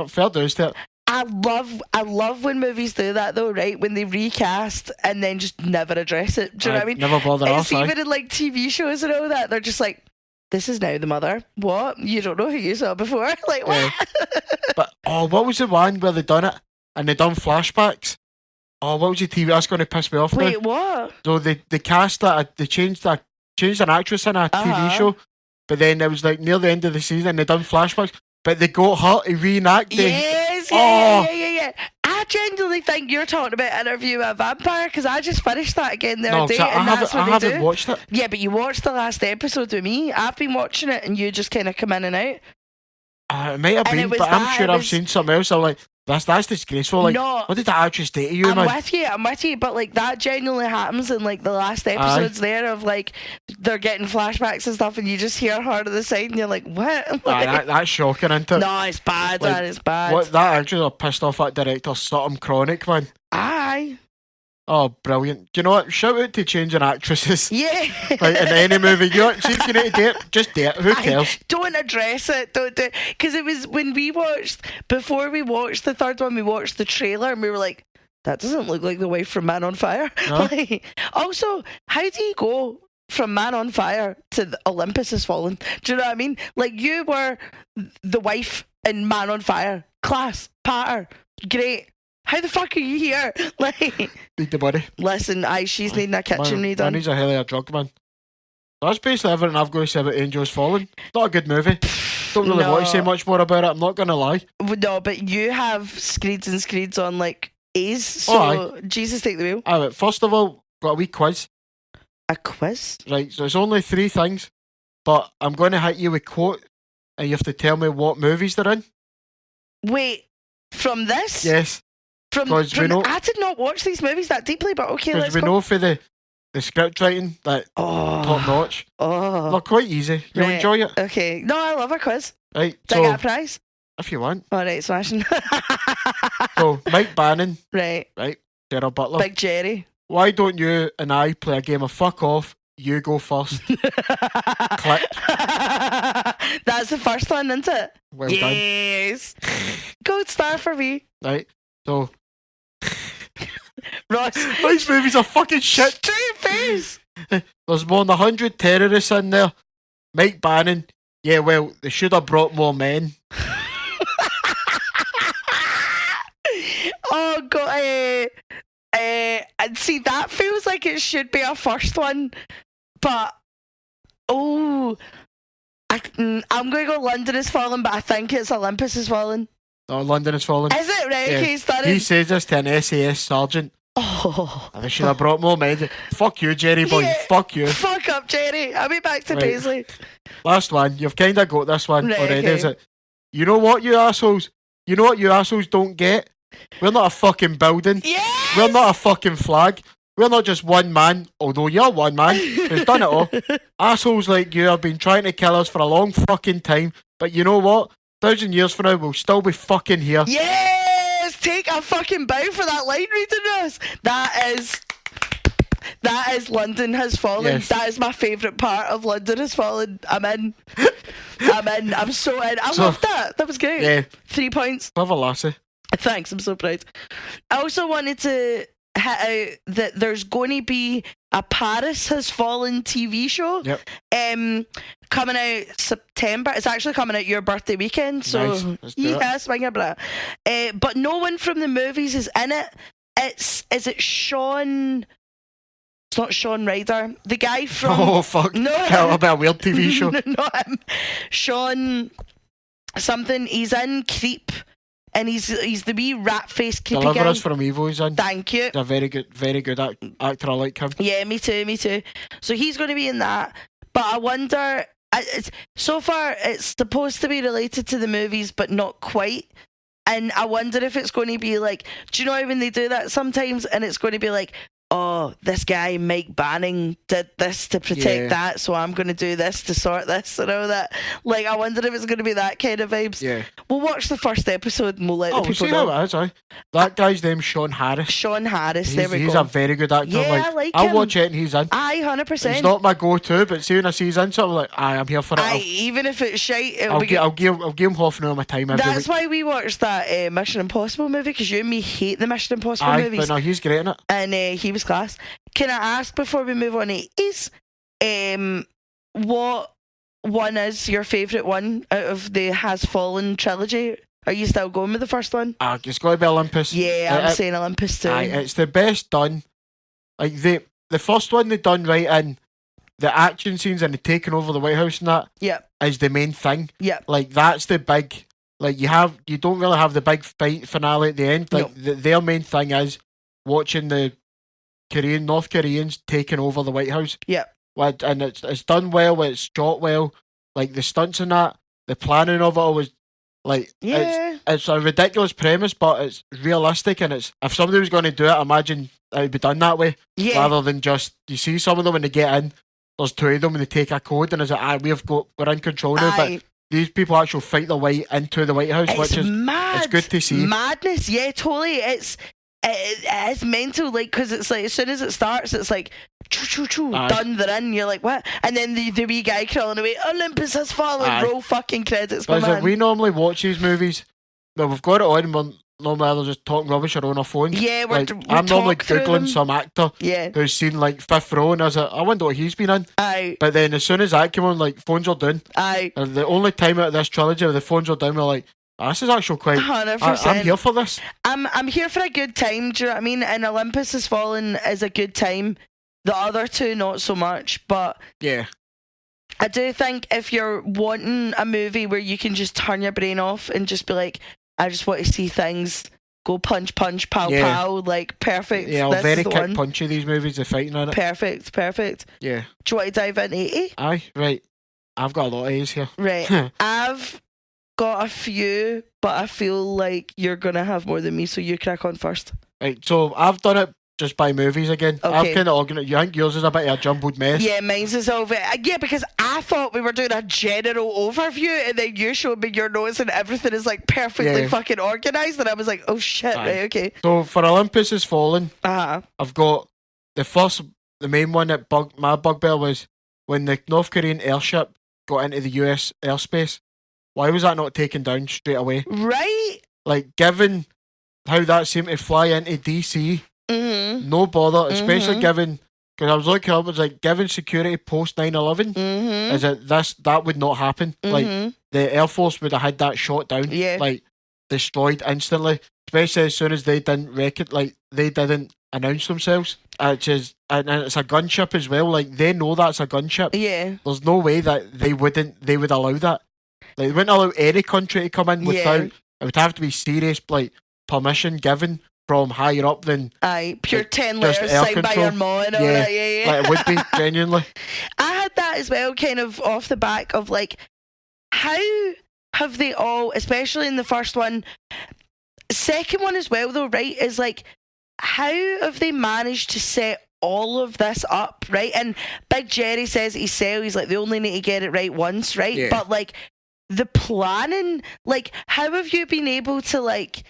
Speaker 2: Fair dues to it.
Speaker 1: I love when movies do that though, right? When they recast and then just never address it. Do you know what I mean?
Speaker 2: Never bother us.
Speaker 1: Even in like TV shows and all that, they're just like, this is now the mother. What? You don't know who you saw before? Like, what?
Speaker 2: But what was the one where they done it and they done flashbacks? Oh, what was the TV? That's going to piss me off.
Speaker 1: Wait,
Speaker 2: now.
Speaker 1: What?
Speaker 2: So they cast that, they changed an actress in a TV show, but then it was like near the end of the season and they done flashbacks, but they got her to reenact it.
Speaker 1: Yes, yeah. I genuinely think you're talking about Interview with a Vampire, because I just finished that again the
Speaker 2: No,
Speaker 1: other day,
Speaker 2: 'cause
Speaker 1: and that's what
Speaker 2: I
Speaker 1: they
Speaker 2: haven't
Speaker 1: do.
Speaker 2: watched it.
Speaker 1: Yeah, but you watched the last episode with me. I've been watching it, and you just kind of come in and out.
Speaker 2: It might have
Speaker 1: And
Speaker 2: been,
Speaker 1: it was
Speaker 2: but I'm
Speaker 1: that,
Speaker 2: sure
Speaker 1: it
Speaker 2: I've
Speaker 1: was-
Speaker 2: seen something else. I'm like, that's disgraceful. Like,
Speaker 1: No.
Speaker 2: what did that actress say to you, man?
Speaker 1: I'm with you, but like that genuinely happens in like the last episodes there of like they're getting flashbacks and stuff, and you just hear her to the side, and you're like, what?
Speaker 2: That's shocking, isn't it?
Speaker 1: No, it's bad,
Speaker 2: Like,
Speaker 1: man, it's bad.
Speaker 2: What, that actress are pissed off at director something chronic, man.
Speaker 1: Aye.
Speaker 2: Oh, brilliant. Do you know what? Shout out to changing actresses.
Speaker 1: Yeah.
Speaker 2: Like in any movie. You know, see if you need to do it, just do it. Who cares?
Speaker 1: Don't address it. Don't do it. Because it was when before we watched the third one, we watched the trailer and we were like, that doesn't look like the wife from Man on Fire.
Speaker 2: No.
Speaker 1: Like, also, how do you go from Man on Fire to Olympus Has Fallen? Do you know what I mean? Like, you were the wife in Man on Fire. Class. Patter. Great. How the fuck are you here? Like,
Speaker 2: Need the money.
Speaker 1: listen, she's needing a kitchen
Speaker 2: Man
Speaker 1: redone.
Speaker 2: needs a hell of a drug, man. That's basically everything I've got to say about Angels Fallen. Not a good movie. Don't really want to say much more about it. I'm not going to lie.
Speaker 1: No, but you have screeds and screeds on like A's, so Jesus, take the wheel.
Speaker 2: Alright, first of all, got a wee quiz.
Speaker 1: A quiz?
Speaker 2: Right, so it's only 3 things, but I'm going to hit you with quote, and you have to tell me what movies they're in.
Speaker 1: Wait, from this?
Speaker 2: Yes.
Speaker 1: From
Speaker 2: we know-
Speaker 1: I did not watch these movies that deeply, but okay,
Speaker 2: Because
Speaker 1: let's
Speaker 2: we
Speaker 1: go.
Speaker 2: know for the script writing, like, top notch.
Speaker 1: Oh.
Speaker 2: They're quite easy. You'll
Speaker 1: Right.
Speaker 2: enjoy it.
Speaker 1: Okay. No, I love a quiz.
Speaker 2: Right,
Speaker 1: Do I get a
Speaker 2: so,
Speaker 1: prize?
Speaker 2: if you want.
Speaker 1: Alright, smashing.
Speaker 2: So, Mike Bannon,
Speaker 1: right.
Speaker 2: Gerard Butler.
Speaker 1: Big Jerry.
Speaker 2: Why don't you and I play a game of fuck off? You go first. Click.
Speaker 1: That's the first one, isn't it?
Speaker 2: Well done.
Speaker 1: Yes. Gold star for me.
Speaker 2: Right, so,
Speaker 1: Ross.
Speaker 2: these movies are fucking shit.
Speaker 1: Straight face.
Speaker 2: There's more than 100 terrorists in there. Mike Bannon, yeah, well, they should have brought more men.
Speaker 1: Oh god, and see that feels like it should be a first one, but I'm going to go London Has Fallen, but I think it's Olympus Has Fallen.
Speaker 2: Oh, London Has Fallen.
Speaker 1: Is it right?
Speaker 2: Yeah.
Speaker 1: Okay, started.
Speaker 2: He says this to an SAS sergeant.
Speaker 1: Oh,
Speaker 2: They should have brought more men. Fuck you, Jerry boy.
Speaker 1: Yeah.
Speaker 2: Fuck you.
Speaker 1: fuck up, Jerry. I'll be back to
Speaker 2: Right.
Speaker 1: Paisley.
Speaker 2: Last one. You've kind of got this one
Speaker 1: Right,
Speaker 2: already,
Speaker 1: okay.
Speaker 2: is it? You know what, you assholes? You know what you assholes don't get? We're not a fucking building.
Speaker 1: Yes!
Speaker 2: We're not a fucking flag. We're not just one man, although you're one man who's done it all. Assholes like you have been trying to kill us for a long fucking time, but you know what? 1,000 years from now, we'll still be fucking here.
Speaker 1: Yes! Take a fucking bow for that line reading, Ross. That is London Has Fallen.
Speaker 2: Yes.
Speaker 1: That is my favourite part of London Has Fallen. I'm in. I'm so in. I loved that. That was great.
Speaker 2: Yeah,
Speaker 1: 3 points.
Speaker 2: clever lassie.
Speaker 1: Thanks, I'm so proud. I also wanted to hit out that there's going to be a Paris Has Fallen TV show.
Speaker 2: Yep.
Speaker 1: Coming out September. It's actually coming out your birthday weekend. So
Speaker 2: Nice. Let's do it.
Speaker 1: yeah, swing a bra. But no one from the movies is in it. Is it Sean? It's not Sean Ryder. The guy from
Speaker 2: Oh, fuck.
Speaker 1: No.
Speaker 2: That'll be a weird TV show.
Speaker 1: Not him. Sean something. He's in Creep, and he's the wee rat face creepy
Speaker 2: Deliver
Speaker 1: guy.
Speaker 2: Us From Evil is in.
Speaker 1: Thank you.
Speaker 2: He's a very good actor. I like him.
Speaker 1: Yeah, me too. So he's going to be in that. But I wonder. So far, it's supposed to be related to the movies, but not quite. And I wonder if it's going to be like, do you know when they do that sometimes, and it's going to be like, oh, this guy Mike Banning did this to protect that, so I'm going to do this to sort this and all that. Like, I wonder if it's going to be that kind of vibes.
Speaker 2: Yeah.
Speaker 1: We'll watch the first episode and we'll let the
Speaker 2: We'll
Speaker 1: people
Speaker 2: see
Speaker 1: know.
Speaker 2: how it is, aye. That guy's name's Sean Harris.
Speaker 1: Sean Harris, there we
Speaker 2: He's
Speaker 1: go.
Speaker 2: a very good actor.
Speaker 1: Yeah, I like
Speaker 2: I'll
Speaker 1: him.
Speaker 2: watch it and he's in.
Speaker 1: Aye, 100%.
Speaker 2: He's not my go-to, but see when I see he's in something, like, aye, I'm here for it.
Speaker 1: Aye, even if it's shite, it'll
Speaker 2: I'll
Speaker 1: be good.
Speaker 2: give him half an hour of my time every
Speaker 1: That's
Speaker 2: week.
Speaker 1: why we watched that Mission Impossible movie, because you and me hate the Mission Impossible
Speaker 2: Aye,
Speaker 1: movies.
Speaker 2: but no, he's great in it.
Speaker 1: And he was class. Can I ask before we move on, what one is your favourite one out of the Has Fallen trilogy? Are you still going with the first one?
Speaker 2: It's got to be Olympus.
Speaker 1: Yeah, I'm saying Olympus too.
Speaker 2: Aye, it's the best done. Like the first one they done right in the action scenes and the taking over the White House and that
Speaker 1: Yep.
Speaker 2: is the main thing.
Speaker 1: Yep.
Speaker 2: Like that's the big Like you don't really have the big fight finale at the end. Like their main thing is watching the North Koreans taking over the White House.
Speaker 1: Yeah.
Speaker 2: And it's done well, it's shot well. Like the stunts in that, the planning of it all was like it's a ridiculous premise, but it's realistic, and it's if somebody was going to do it, I imagine it would be done that way.
Speaker 1: Yeah.
Speaker 2: Rather than just you see some of them when they get in, there's two of them and they take a code and it's like we're in control now, but these people actually fight their way into the White House, which is mad. It's good to see.
Speaker 1: Madness, yeah, totally. It's mental, like, because it's like as soon as it starts, it's like choo, done, they're in. You're like, what? And then the wee guy crawling away. Olympus has fallen. Roll fucking credits.
Speaker 2: But like, we normally watch these movies, but we've got it on. We're normally either just talking rubbish or on our phones.
Speaker 1: Yeah,
Speaker 2: I'm normally googling some actor who's seen like Fifth Row, and I wonder what he's been in.
Speaker 1: Aye.
Speaker 2: But then as soon as that came on, like phones are down.
Speaker 1: Aye.
Speaker 2: And the only time out of this trilogy where the phones are down, we're like, this is actually quite.
Speaker 1: 100%.
Speaker 2: I'm here for this.
Speaker 1: I'm here for a good time. Do you know what I mean? And Olympus Has Fallen is a good time. The other two, not so much. But
Speaker 2: yeah,
Speaker 1: I do think if you're wanting a movie where you can just turn your brain off and just be like, I just want to see things go punch, pow, pow, like perfect.
Speaker 2: Yeah,
Speaker 1: this
Speaker 2: very
Speaker 1: kick
Speaker 2: punchy these movies. The fighting on it.
Speaker 1: Perfect.
Speaker 2: Yeah.
Speaker 1: Do you want to dive into it?
Speaker 2: Aye, right. I've got a lot of A's here.
Speaker 1: Right. I've got a few, but I feel like you're gonna have more than me, so you crack on first.
Speaker 2: Right, so I've done it just by movies again.
Speaker 1: Okay.
Speaker 2: I've kind of organised. You think yours is a bit of a jumbled mess?
Speaker 1: Yeah, mine's is all yeah, because I thought we were doing a general overview, and then you showed me your notes, and everything is like perfectly fucking organised, and I was like, oh shit, right, okay.
Speaker 2: So for Olympus Has Fallen,
Speaker 1: I've
Speaker 2: got the main one that my bugbear was when the North Korean airship got into the US airspace. Why was that not taken down straight away?
Speaker 1: Right?
Speaker 2: Like, given how that seemed to fly into DC, no bother, especially given, because I was looking up, it was like, given security post 9/11, is that would not happen. Like, the Air Force would have had that shot down, like, destroyed instantly, especially as soon as they didn't they didn't announce themselves, which is, and it's a gunship as well, like, they know that's a gunship.
Speaker 1: Yeah.
Speaker 2: There's no way that they would allow that. Like, they wouldn't allow any country to come in without, it would have to be serious, like, permission given from higher up than
Speaker 1: pure like, 10 letters signed by your mom and all that. Yeah.
Speaker 2: Like, it would be, genuinely.
Speaker 1: I had that as well, kind of off the back of like, how have they all, especially in the first one, second one as well though, right, is like, how have they managed to set all of this up, right? And Big Jerry says he's like, they only need to get it right once, right?
Speaker 2: Yeah.
Speaker 1: But like, the planning, like, how have you been able to like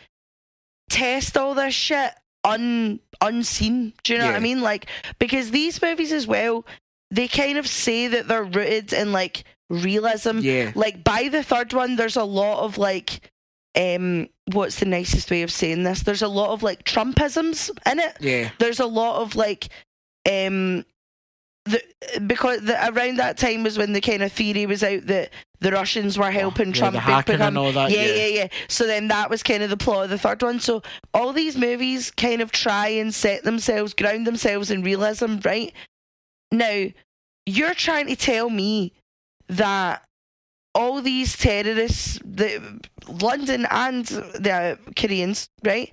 Speaker 1: test all this shit unseen? Do you know what I mean? Like, because these movies as well, they kind of say that they're rooted in like realism.
Speaker 2: Yeah.
Speaker 1: Like by the third one, there's a lot of like, what's the nicest way of saying this? There's a lot of like Trumpisms in it.
Speaker 2: Yeah.
Speaker 1: There's a lot of like, because around that time was when the kind of theory was out that the Russians were helping Trump
Speaker 2: the hacking
Speaker 1: become,
Speaker 2: and all that.
Speaker 1: Yeah. So then that was kind of the plot of the third one. So all these movies kind of try and ground themselves in realism, right? Now, you're trying to tell me that all these terrorists, the London and the Koreans, right,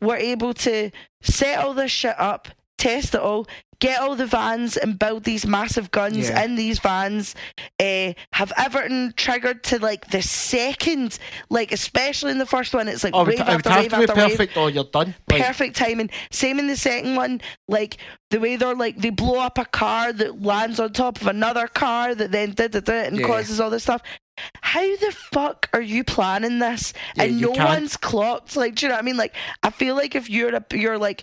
Speaker 1: were able to set all this shit up, test it all, get all the vans and build these massive guns in these vans, have everything triggered to like the second, like especially in the first one, it's like wave after wave after wave.
Speaker 2: Perfect or you're done.
Speaker 1: Perfect timing. Same in the second one, like the way they're like, they blow up a car that lands on top of another car that then and causes all this stuff. How the fuck are you planning this? And no one's clocked. Like, do you know what I mean? Like, I feel like if you're like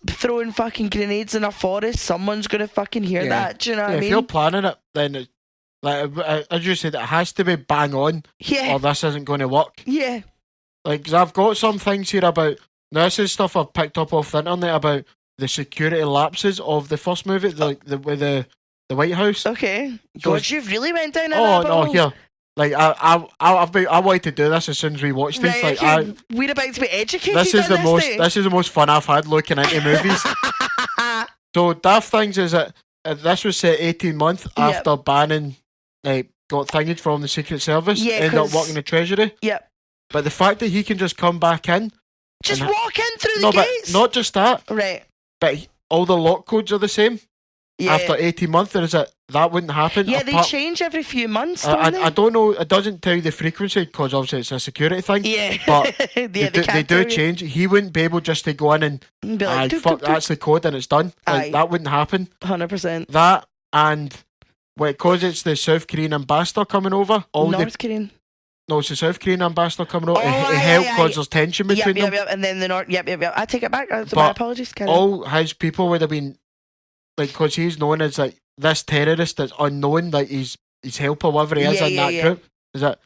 Speaker 1: throwing fucking grenades in a forest, someone's gonna fucking hear that. Do you know what I mean?
Speaker 2: If you're planning it, then as you said, it has to be bang on.
Speaker 1: Yeah.
Speaker 2: Or this isn't going to work.
Speaker 1: Yeah.
Speaker 2: Like, cause I've got some things here about. Now, this is stuff I've picked up off the internet about the security lapses of the first movie, like with the White House.
Speaker 1: Okay. God, you've really went down.
Speaker 2: Oh no, here. Like I wanted to do this as soon as we watched this.
Speaker 1: Right,
Speaker 2: like
Speaker 1: we're about to be educated.
Speaker 2: This is the most fun I've had looking into movies. So daft things is that this was set 18 months after Bannon got thinged from the Secret Service. Ended up working the Treasury.
Speaker 1: Yep.
Speaker 2: But the fact that he can just come back in,
Speaker 1: just
Speaker 2: and
Speaker 1: walk in through
Speaker 2: no,
Speaker 1: the gates.
Speaker 2: but not just that,
Speaker 1: Right.
Speaker 2: but all the lock codes are the same.
Speaker 1: Yeah.
Speaker 2: After 18 months, there is that wouldn't happen.
Speaker 1: Yeah, they change every few months, don't they?
Speaker 2: I don't know. It doesn't tell you the frequency because obviously it's a security thing.
Speaker 1: Yeah,
Speaker 2: but
Speaker 1: yeah,
Speaker 2: they do change. He wouldn't be able just to go in and
Speaker 1: be like,
Speaker 2: fuck, that's the code and it's done. Like, that wouldn't happen.
Speaker 1: 100%.
Speaker 2: That and because it's the South Korean ambassador coming over.
Speaker 1: North Korean.
Speaker 2: No, it's the South Korean ambassador coming over.
Speaker 1: Oh,
Speaker 2: it helped because there's tension between them.
Speaker 1: Yep. And then the North. Yep. I take it back. My apologies.
Speaker 2: All his people would have been like, because he's known as like this terrorist that's unknown, like his helper, whatever he is in that group. Is it?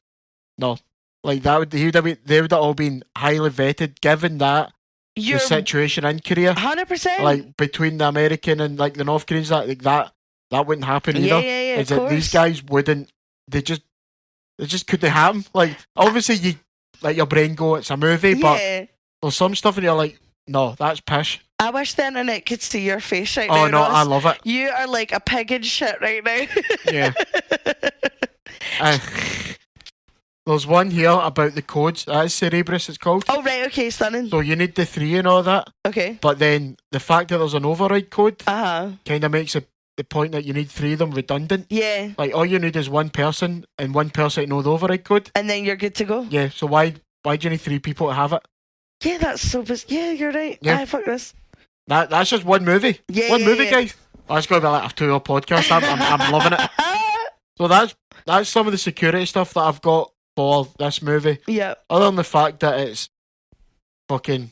Speaker 2: No, like that would they would have all been highly vetted, given that the situation in Korea,
Speaker 1: 100%,
Speaker 2: like between the American and like the North Koreans, that wouldn't happen either.
Speaker 1: Yeah.
Speaker 2: Is that these guys wouldn't? It just couldn't happen. Like obviously you let your brain go, it's a movie, but there's some stuff and you're like, no, that's pish.
Speaker 1: I wish the internet could see your face right now.
Speaker 2: Oh no,
Speaker 1: Ross.
Speaker 2: I love it.
Speaker 1: You are like a pig in shit right now.
Speaker 2: Yeah. There's one here about the codes. That's Cerebrus, it's called.
Speaker 1: Oh right, okay, stunning.
Speaker 2: So you need the 3 and all that.
Speaker 1: Okay.
Speaker 2: But then the fact that there's an override code
Speaker 1: kind
Speaker 2: of makes the point that you need 3 of them redundant.
Speaker 1: Yeah.
Speaker 2: Like all you need is one person and one person to know the override code.
Speaker 1: And then you're good to go.
Speaker 2: Yeah, so why do you need 3 people to have it?
Speaker 1: Yeah, that's so yeah, you're right.
Speaker 2: Yeah.
Speaker 1: Fuck this.
Speaker 2: That's just one movie.
Speaker 1: Yeah.
Speaker 2: One movie, guys. Oh, it's going to be like a 2-hour podcast. I'm loving it. So that's some of the security stuff that I've got for this movie.
Speaker 1: Yeah.
Speaker 2: Other than the fact that it's fucking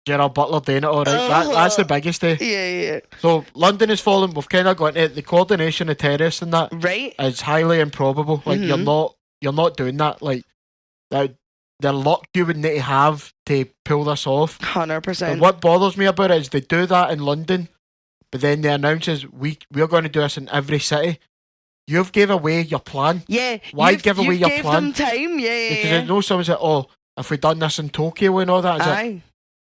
Speaker 2: Gerard Butler doing it all right. That's the biggest day.
Speaker 1: Yeah.
Speaker 2: So London is falling. We've kind of got into the coordination of terrorists and that.
Speaker 1: Right.
Speaker 2: Is highly improbable. Like you're not doing that. Like the luck you would need to have to pull this off.
Speaker 1: 100%.
Speaker 2: And what bothers me about it is they do that in London, but then they announce we're going to do this in every city. You've gave away your plan.
Speaker 1: Yeah.
Speaker 2: Why give away your plan?
Speaker 1: Them time. Yeah.
Speaker 2: Because I know someone said, "Oh, if we done this in Tokyo and all that," like,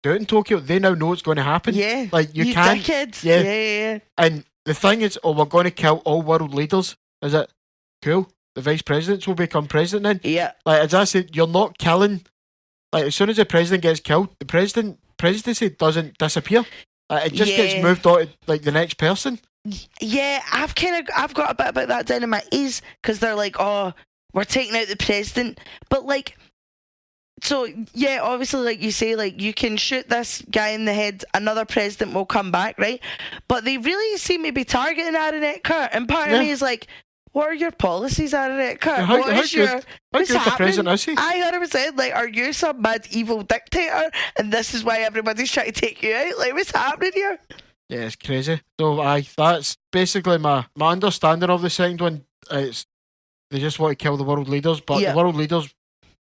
Speaker 2: do it in Tokyo. They now know it's going to happen.
Speaker 1: Yeah.
Speaker 2: Like you can't.
Speaker 1: Dickheads.
Speaker 2: Yeah.
Speaker 1: Yeah.
Speaker 2: And the thing is, we're going to kill all world leaders. Is it cool? The vice presidents will become president then.
Speaker 1: Yeah.
Speaker 2: Like as I said, you're not killing. Like as soon as the president gets killed, the presidency doesn't disappear. It just gets moved on to like the next person.
Speaker 1: Yeah, I've got a bit about that down in my ears because they're like, oh, we're taking out the president, but like, so yeah, obviously, like you say, like you can shoot this guy in the head, another president will come back, right? But they really seem to be targeting Aaron Eckhart, and part of me is like, what are your policies, Aaron Eckhart?
Speaker 2: How
Speaker 1: good the
Speaker 2: president is he?
Speaker 1: I 100% like, are you some mad evil dictator, and this is why everybody's trying to take you out? Like, what's happening here? Yeah,
Speaker 2: it's crazy. So that's basically my understanding of the second one. It's they just want to kill the world leaders, but the world leaders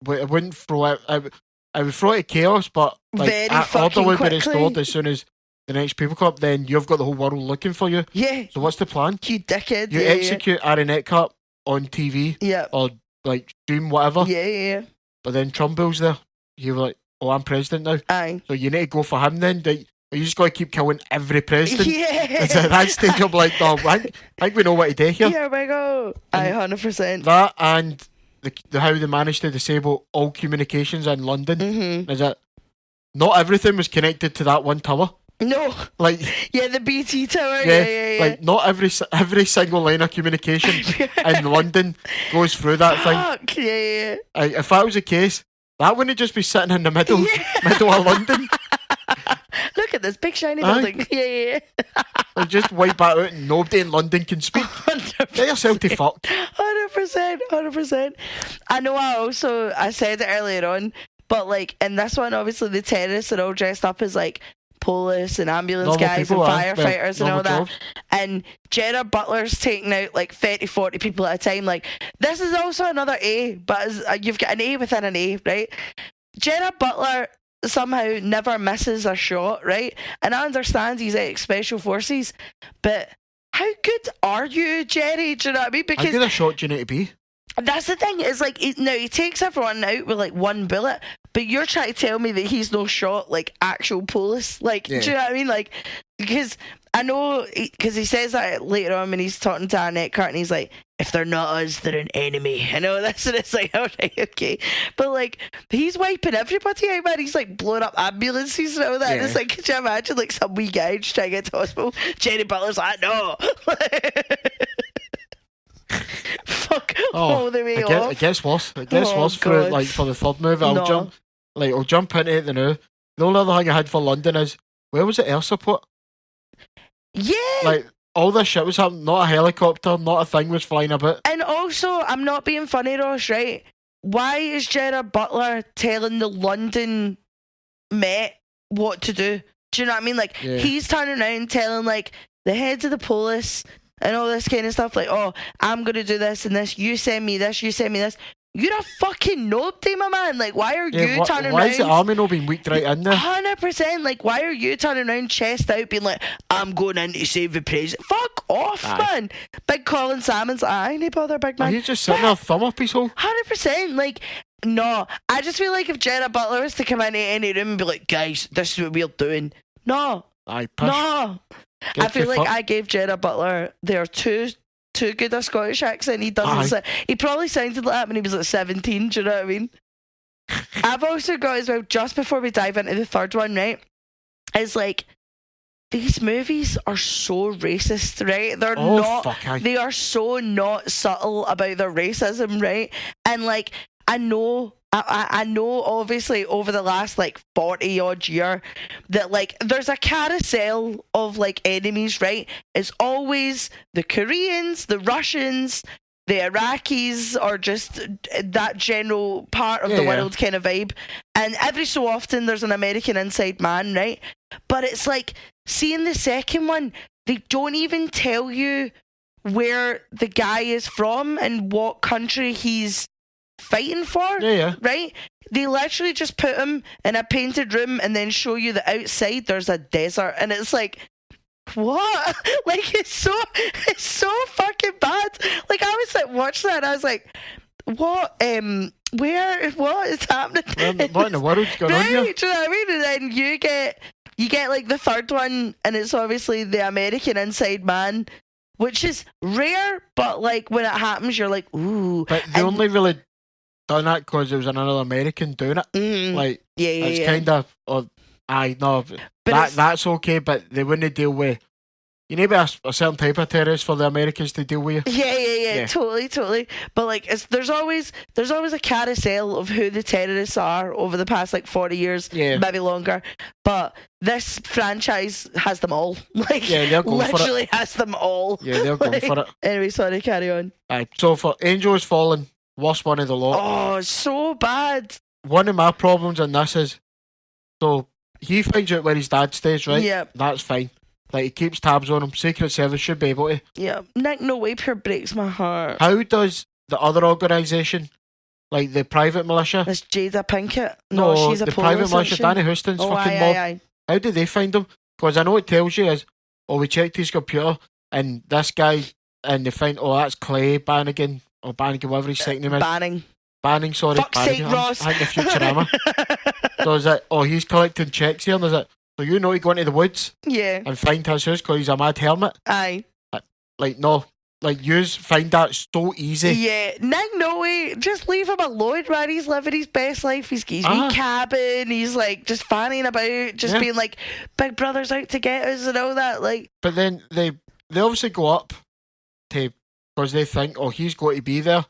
Speaker 2: it wouldn't throw out. It would throw out chaos, but like order would be restored as soon as the next people come up. Then you've got the whole world looking for you. Yeah. So what's the plan?
Speaker 1: You dickhead.
Speaker 2: You execute Aaron Eckhart on TV.
Speaker 1: Yeah.
Speaker 2: Or like Doom, whatever.
Speaker 1: Yeah.
Speaker 2: But then Trump's there. You're like, oh, I'm president now.
Speaker 1: Aye.
Speaker 2: So you need to go for him then. You just got to keep killing every president.
Speaker 1: Yeah.
Speaker 2: It's at that stage I'm like, no, I think we know what to do here.
Speaker 1: Here we go. Aye, 100%.
Speaker 2: That and the how they managed to disable all communications in London is that not everything was connected to that one tower.
Speaker 1: No.
Speaker 2: Like
Speaker 1: the BT tower. Yeah.
Speaker 2: Like not every single line of communication in London goes through that thing.
Speaker 1: Yeah.
Speaker 2: If that was the case, that wouldn't just be sitting in the middle of London.
Speaker 1: Look at this big shiny building. Yeah.
Speaker 2: Like just wipe that out and nobody in London can speak. 100%. Get yourself to fuck.
Speaker 1: 100%. I know I said it earlier on, but like in this one, obviously the terrorists are all dressed up as like police and ambulance guys and firefighters and all that. And Gerard Butler's taking out like 30-40 people at a time. Like, this is also another A, but you've got an A within an A, right? Gerard Butler somehow never misses a shot, right? And I understand he's special forces, but how good are you, Jerry? Do you know what I mean?
Speaker 2: Because how good a shot do you need to be?
Speaker 1: That's the thing, is like, he takes everyone out with like one bullet, but you're trying to tell me that he's no shot like actual police. Like, do you know what I mean? Like, because I know, because he says that later on when he's talking to Aaron Eckhart, and he's like, if they're not us, they're an enemy. I know this, and it's like, all right, okay. But like, he's wiping everybody out, man. He's like blowing up ambulances and all that. And it's like, could you imagine like some wee guy just trying to get to hospital? Gerard Butler's like, no. Fuck all the way off.
Speaker 2: It gets worse. It gets worse for like for the third movie. I'll jump into it now. The only other thing I had for London is, where was the air support?
Speaker 1: Yeah.
Speaker 2: Like, all this shit was happening. Not a helicopter, not a thing was flying about.
Speaker 1: And also, I'm not being funny, Ross, right? Why is Gerard Butler telling the London Met what to do? Do you know what I mean? Like, he's turning around telling, like, the heads of the police and all this kind of stuff, like, oh, I'm going to do this and this. You send me this, you send me this. You're a fucking nobody, my man. Like, why are you turning around?
Speaker 2: Why is the army not being weaked right in there?
Speaker 1: 100%. Like, why are you turning around chest out being like, I'm going in to save the president? Fuck off, man. Big Colin Salmon's like, I ain't bother, big man.
Speaker 2: He's just sitting there, thumb up his hole.
Speaker 1: 100%. Like, no. I just feel like if Gerard Butler was to come into any room and be like, guys, this is what we're doing. No. No. I feel like I gave Gerard Butler there too good a Scottish accent. He doesn't. He probably sounded like that when he was like 17. Do you know what I mean? I've also got as well, just before we dive into the third one, right? Is like, these movies are so racist, right? They're not. They are so not subtle about their racism, right? And like, I know obviously over the last like 40 odd year that like there's a carousel of like enemies, right? It's always the Koreans, the Russians, the Iraqis, or just that general part of the world kind of vibe. And every so often there's an American inside man, right? But it's like, seeing the second one, they don't even tell you where the guy is from and what country he's fighting for, right? They literally just put him in a painted room and then show you that outside there's a desert, and it's like, what? Like, it's so fucking bad. Like, I was like watching that and I was like, what is happening?
Speaker 2: What in the world's going on here?
Speaker 1: Do you know what I mean? And then you get like the third one, and it's obviously the American inside man, which is rare, but like when it happens you're like, ooh.
Speaker 2: But they only really done that because there was another American doing it. Like, it's kind of, that's okay, but they wouldn't deal with. You need a certain type of terrorist for the Americans to deal with.
Speaker 1: Yeah. Totally. But like, there's always a carousel of who the terrorists are over the past like 40 years, maybe longer. But this franchise has them all. Like,
Speaker 2: they're going
Speaker 1: literally for it. Has them all.
Speaker 2: Yeah, they're going for it.
Speaker 1: Anyway, sorry, carry on.
Speaker 2: So for Angel Has Fallen, worst one of the lot.
Speaker 1: Oh, so bad.
Speaker 2: One of my problems in this is, so he finds out where his dad stays, right?
Speaker 1: Yeah.
Speaker 2: That's fine. Like, he keeps tabs on him. Secret Service should be able to.
Speaker 1: Yeah. Nick No Waper breaks my heart.
Speaker 2: How does the other organisation, like the private militia?
Speaker 1: It's Jada Pinkett. No, she's a
Speaker 2: the private militia, Danny Houston's fucking mob.
Speaker 1: Aye.
Speaker 2: How do they find him? Because I know it tells you is, we checked his computer and this guy, and they find, that's Clay Bannigan, or Bannigan, whatever his second name is. Banning, sorry.
Speaker 1: Fuck's sake, Ross.
Speaker 2: I think the Futurama. So is it, he's collecting checks here, and is it, so you know he go into the woods and find his house because he's a mad hermit?
Speaker 1: Aye.
Speaker 2: Like, no. Like, yous find that so easy.
Speaker 1: Yeah. Nick Noe, just leave him alone, man. He's living his best life. He's his wee cabin. He's like just fanning about, just being like, Big Brother's out to get us and all that. Like,
Speaker 2: but then they obviously go up to, because they think, he's got to be there,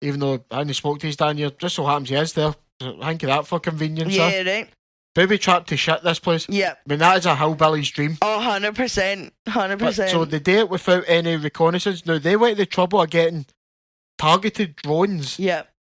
Speaker 2: even though I only spoke to his dad here. Just so happens he is there. Thank you that for convenience.
Speaker 1: Yeah, right.
Speaker 2: Booby trapped to shit, this place.
Speaker 1: Yeah.
Speaker 2: I mean, that is a hillbilly's dream.
Speaker 1: 100%. 100%.
Speaker 2: So they do it without any reconnaissance. Now, they went to the trouble of getting targeted drones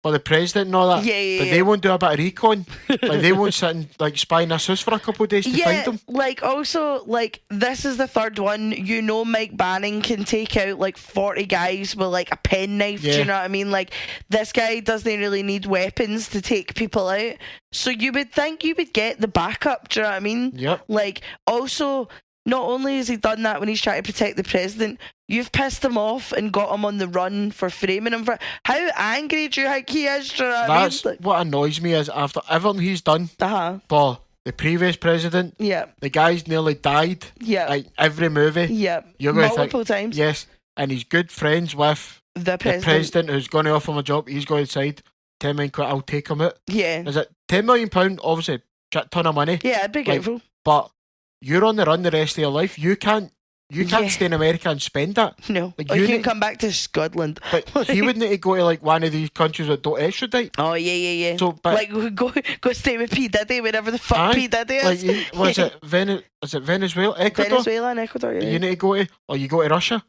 Speaker 2: for the president and all that.
Speaker 1: Yeah.
Speaker 2: But they won't do a bit of recon. Like, they won't sit and like spy in this house for a couple of days to find them.
Speaker 1: Like, also, like, this is the third one. You know, Mike Banning can take out like 40 guys with like a penknife. Do you know what I mean? Like, this guy doesn't really need weapons to take people out. So you would think you would get the backup. Do you know what I mean?
Speaker 2: Yep.
Speaker 1: Like, also, not only has he done that when he's trying to protect the president, you've pissed him off and got him on the run for framing him for. How angry do you think he is? Do you know what I mean? Like,
Speaker 2: what annoys me is after everything he's done for the previous president, the guy's nearly died. Like every movie.
Speaker 1: Yeah.
Speaker 2: You're going
Speaker 1: multiple
Speaker 2: to think,
Speaker 1: times.
Speaker 2: Yes. And he's good friends with
Speaker 1: the
Speaker 2: president who's going to offer him a job, he's going to decide, 10 million quid, I'll take him out.
Speaker 1: Yeah.
Speaker 2: Is it £10 million? Obviously, shit ton of money.
Speaker 1: Yeah, I'd be grateful.
Speaker 2: But you're on the run the rest of your life. You can't stay in America and spend that.
Speaker 1: No.
Speaker 2: Like,
Speaker 1: you can come back to Scotland.
Speaker 2: But he would need to go to like one of these countries that don't extradite.
Speaker 1: Oh, yeah.
Speaker 2: So, but,
Speaker 1: like, go stay with P. Diddy, whenever the fuck P. Diddy is.
Speaker 2: Like, is it Venezuela? Ecuador?
Speaker 1: Venezuela and Ecuador, yeah.
Speaker 2: You need to go to, or you go to Russia.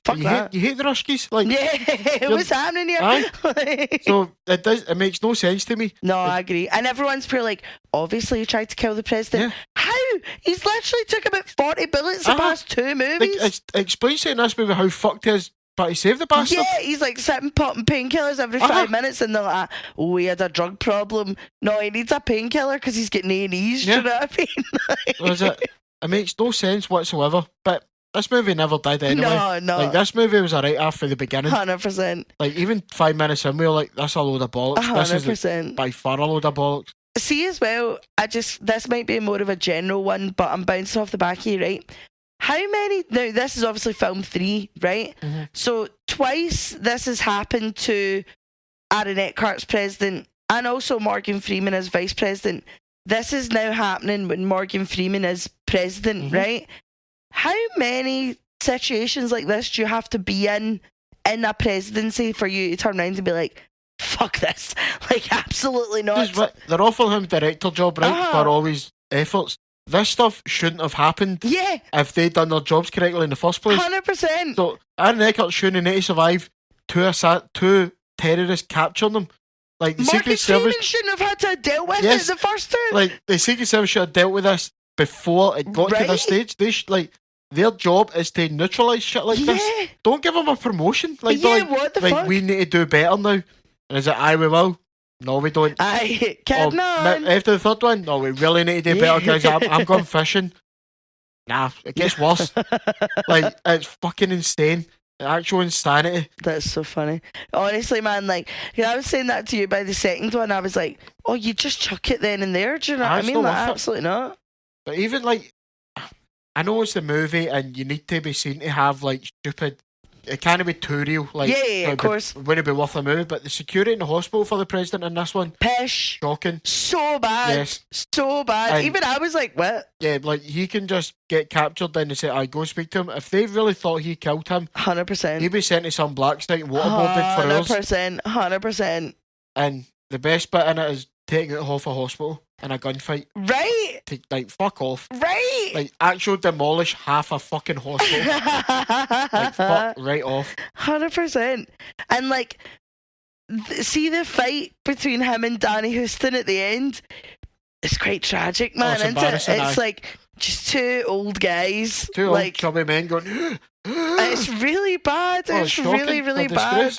Speaker 1: Fuck that.
Speaker 2: You hate the Ruskies? Like,
Speaker 1: yeah, what's happening here?
Speaker 2: So it makes no sense to me.
Speaker 1: No, I agree. And everyone's pretty like, obviously he tried to kill the president. Yeah. How? He's literally took about 40 bullets the past 2 movies.
Speaker 2: Like, explain to in this movie how fucked he is, but he saved the bastard.
Speaker 1: Yeah, he's like sitting popping painkillers every 5 minutes, and they're like, oh, he had a drug problem. No, he needs a painkiller because he's getting A&Es.
Speaker 2: Yeah.
Speaker 1: Do you know what I mean?
Speaker 2: It makes no sense whatsoever. But this movie never did anyway.
Speaker 1: No.
Speaker 2: Like, this movie was a write-off from the beginning.
Speaker 1: 100%.
Speaker 2: Like, even 5 minutes in, we were like, that's a load of bollocks.
Speaker 1: 100%.
Speaker 2: This is by far a load of bollocks.
Speaker 1: See, as well, this might be more of a general one, but I'm bouncing off the back of you, right? How many... Now, this is obviously film 3, right?
Speaker 2: Mm-hmm.
Speaker 1: So, twice this has happened to Aaron Eckhart's president and also Morgan Freeman as vice president. This is now happening when Morgan Freeman is president, right? How many situations like this do you have to be in a presidency for you to turn around and be like, fuck this? Like, absolutely not.
Speaker 2: They're offering him director job, right, for all his efforts. This stuff shouldn't have happened if they'd done their jobs correctly in the first place.
Speaker 1: 100%.
Speaker 2: So Aaron Eckhart shouldn't need to survive two terrorists capturing them. Like, the
Speaker 1: Morgan
Speaker 2: Secret Service
Speaker 1: Freeman shouldn't have had to deal with it the first two.
Speaker 2: Like, the Secret Service should have dealt with this before it got to this stage. They their job is to neutralise shit like this. Don't give them a promotion. Like,
Speaker 1: what the fuck?
Speaker 2: We need to do better now. And is it, we will? No, we don't.
Speaker 1: Kidding on.
Speaker 2: After the third one, no, we really need to do better, guys. I'm going fishing. Nah, it gets worse. Like, it's fucking insane. Actual insanity.
Speaker 1: That's so funny. Honestly, man, like, I was saying that to you by the second one, I was like, oh, you just chuck it then and there. Do you know what I mean? Like, absolutely not.
Speaker 2: But even, like, I know it's the movie and you need to be seen to have, like, stupid... It can't be too real. Like,
Speaker 1: yeah, of course.
Speaker 2: It wouldn't be worth a movie, but the security in the hospital for the president in this one...
Speaker 1: Pish.
Speaker 2: Shocking.
Speaker 1: So bad.
Speaker 2: Yes.
Speaker 1: So bad.
Speaker 2: And
Speaker 1: even I was like, what?
Speaker 2: Yeah, like, he can just get captured and they say, I go speak to him. If they really thought he killed him...
Speaker 1: 100%.
Speaker 2: He'd be sent to some black site waterboarded for hours.
Speaker 1: 100%.
Speaker 2: And the best bit in it is taking it off a hospital in a gunfight.
Speaker 1: Right.
Speaker 2: Like, fuck off.
Speaker 1: Right.
Speaker 2: Like, actual demolish half a fucking hospital. Like, fuck right off.
Speaker 1: 100%. And, like, see the fight between him and Danny Houston at the end? It's quite tragic, man, isn't it? It's like just two old guys.
Speaker 2: Two old chubby men going...
Speaker 1: It's really bad. It's really, really bad.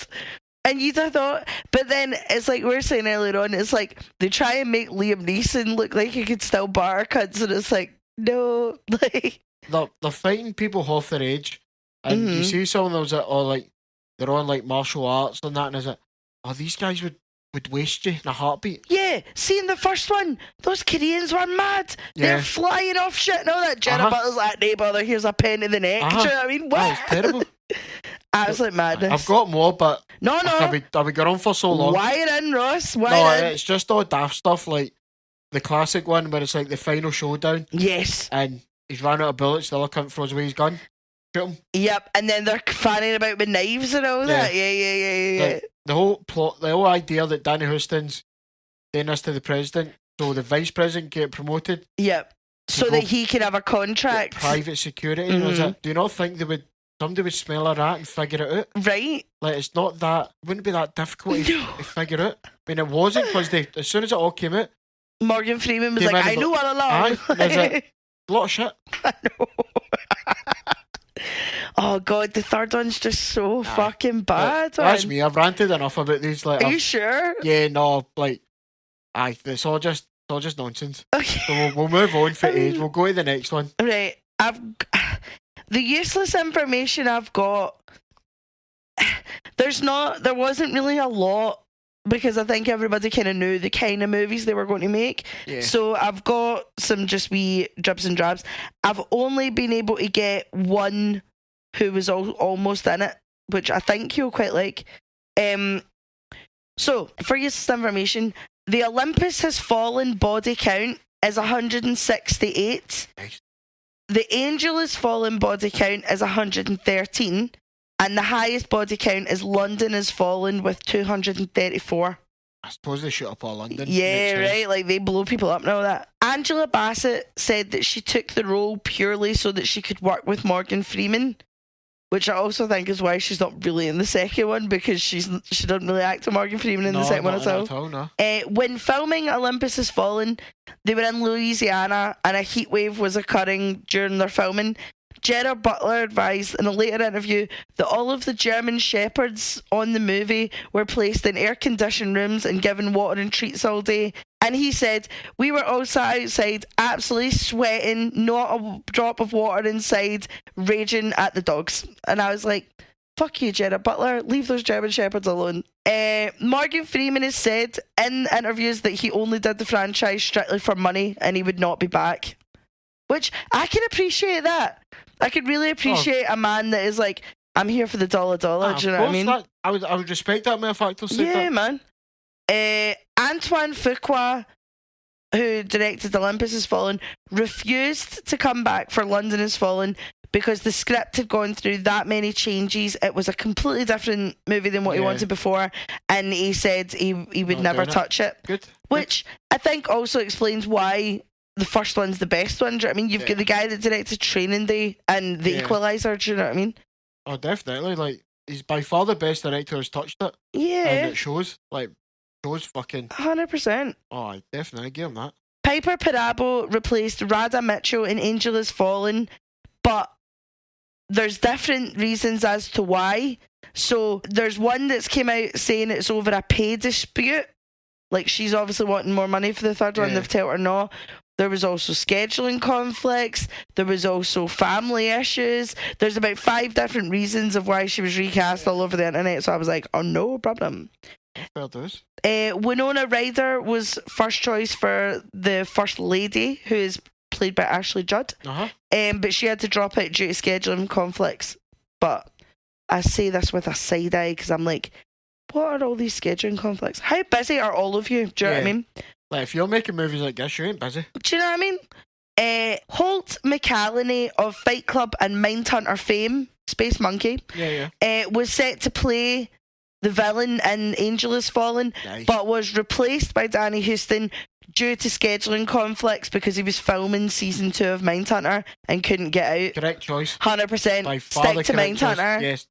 Speaker 1: And you'd have thought, but then it's like we were saying earlier on, it's like they try and make Liam Neeson look like he could still bar cuts, and it's like, no, like
Speaker 2: they're fighting people half their age, and you see some of those that are like they're on like martial arts and that, and is it? Oh, these guys would waste you in a heartbeat.
Speaker 1: Yeah, see in the first one, those Koreans were mad. They're flying off shit and all that. Gerard Butler's like, "Hey, brother, here's a pen in the neck." Do you know what I mean? What?
Speaker 2: It's terrible.
Speaker 1: Absolute madness.
Speaker 2: I've got more, but
Speaker 1: no.
Speaker 2: I'll be going on for so long.
Speaker 1: Wire in, Ross.
Speaker 2: It's just all daft stuff like the classic one where it's like the final showdown.
Speaker 1: Yes.
Speaker 2: And he's run out of bullets. The other cunt throws away his gun. Shoot him.
Speaker 1: Yep. And then they're fanning about with knives and all that. Yeah.
Speaker 2: The whole plot, the whole idea that Danny Houston's doing this to the president, so the vice president get promoted.
Speaker 1: Yep. So that he can have a contract.
Speaker 2: Private security. Do you not think somebody would smell a rat and figure it out? Right. Like, it's not that, wouldn't be that difficult to figure out. I mean, it wasn't, because as soon as it all came out,
Speaker 1: Morgan Freeman was like, I knew all along.
Speaker 2: There's a lot of shit.
Speaker 1: I know. Oh god, the third one's just so fucking bad.
Speaker 2: That's me. I've ranted enough about these. Like,
Speaker 1: are you sure?
Speaker 2: Yeah, no, like, it's all just nonsense.
Speaker 1: Okay.
Speaker 2: So we'll move on for age. We'll go to the next one.
Speaker 1: Right. The useless information I've got. There wasn't really a lot, because I think everybody kind of knew the kind of movies they were going to make. Yeah. So I've got some just wee dribs and drabs. I've only been able to get one who was almost in it. which I think you'll quite like. So, for your information, the Olympus Has Fallen body count is 168.
Speaker 2: Nice.
Speaker 1: The Angel Has Fallen body count is 113. And the highest body count is London Has Fallen with 234.
Speaker 2: I suppose they shoot up all London.
Speaker 1: Yeah, right. Like, they blow people up and all that. Angela Bassett said that she took the role purely so that she could work with Morgan Freeman, which I also think is why she's not really in the second one, because she doesn't really act to Morgan Freeman in the second one at all.
Speaker 2: No.
Speaker 1: When filming Olympus Has Fallen, they were in Louisiana and a heat wave was occurring during their filming. Gerard Butler advised in a later interview that all of the German shepherds on the movie were placed in air-conditioned rooms and given water and treats all day. And he said, we were all sat outside, absolutely sweating, not a drop of water inside, raging at the dogs. And I was like, fuck you, Gerard Butler. Leave those German shepherds alone. Morgan Freeman has said in interviews that he only did the franchise strictly for money and he would not be back. Which, I can appreciate that. I could really appreciate a man that is like, I'm here for the dollar. Do you know what I mean?
Speaker 2: I would respect that matter factor.
Speaker 1: Yeah, man. Antoine Fuqua, who directed Olympus Has Fallen, refused to come back for London Has Fallen because the script had gone through that many changes. It was a completely different movie than what he wanted before, and he said he would never touch it.
Speaker 2: Good.
Speaker 1: Which I think also explains why the first one's the best one. Do you know what I mean? You've got the guy that directed Training Day and The Equalizer. Do you know what I mean?
Speaker 2: Oh, definitely. Like, he's by far the best director who's touched it.
Speaker 1: Yeah.
Speaker 2: And it shows. Like, shows fucking...
Speaker 1: 100%.
Speaker 2: Oh, I definitely give him that.
Speaker 1: Piper Perabo replaced Radha Mitchell in Angel Has Fallen, but there's different reasons as to why. So there's one that's came out saying it's over a pay dispute. Like, she's obviously wanting more money for the third one. They've told her no. There was also scheduling conflicts. There was also family issues. There's about 5 different reasons of why she was recast all over the internet. So I was like, oh, no problem.
Speaker 2: Fair dues.
Speaker 1: Winona Ryder was first choice for the First Lady, who is played by Ashley Judd. But she had to drop out due to scheduling conflicts. But I say this with a side eye because I'm like, what are all these scheduling conflicts? How busy are all of you? Do you know what I mean?
Speaker 2: Like, if you're making movies like this, you ain't busy.
Speaker 1: Do you know what I mean? Holt McCallany of Fight Club and Mindhunter fame, Space Monkey, was set to play the villain in Angel Has Fallen, but was replaced by Danny Huston due to scheduling conflicts because he was filming season 2 of Mindhunter and couldn't get out.
Speaker 2: Correct choice.
Speaker 1: 100%.
Speaker 2: By far
Speaker 1: Stick to Mindhunter.
Speaker 2: Yes.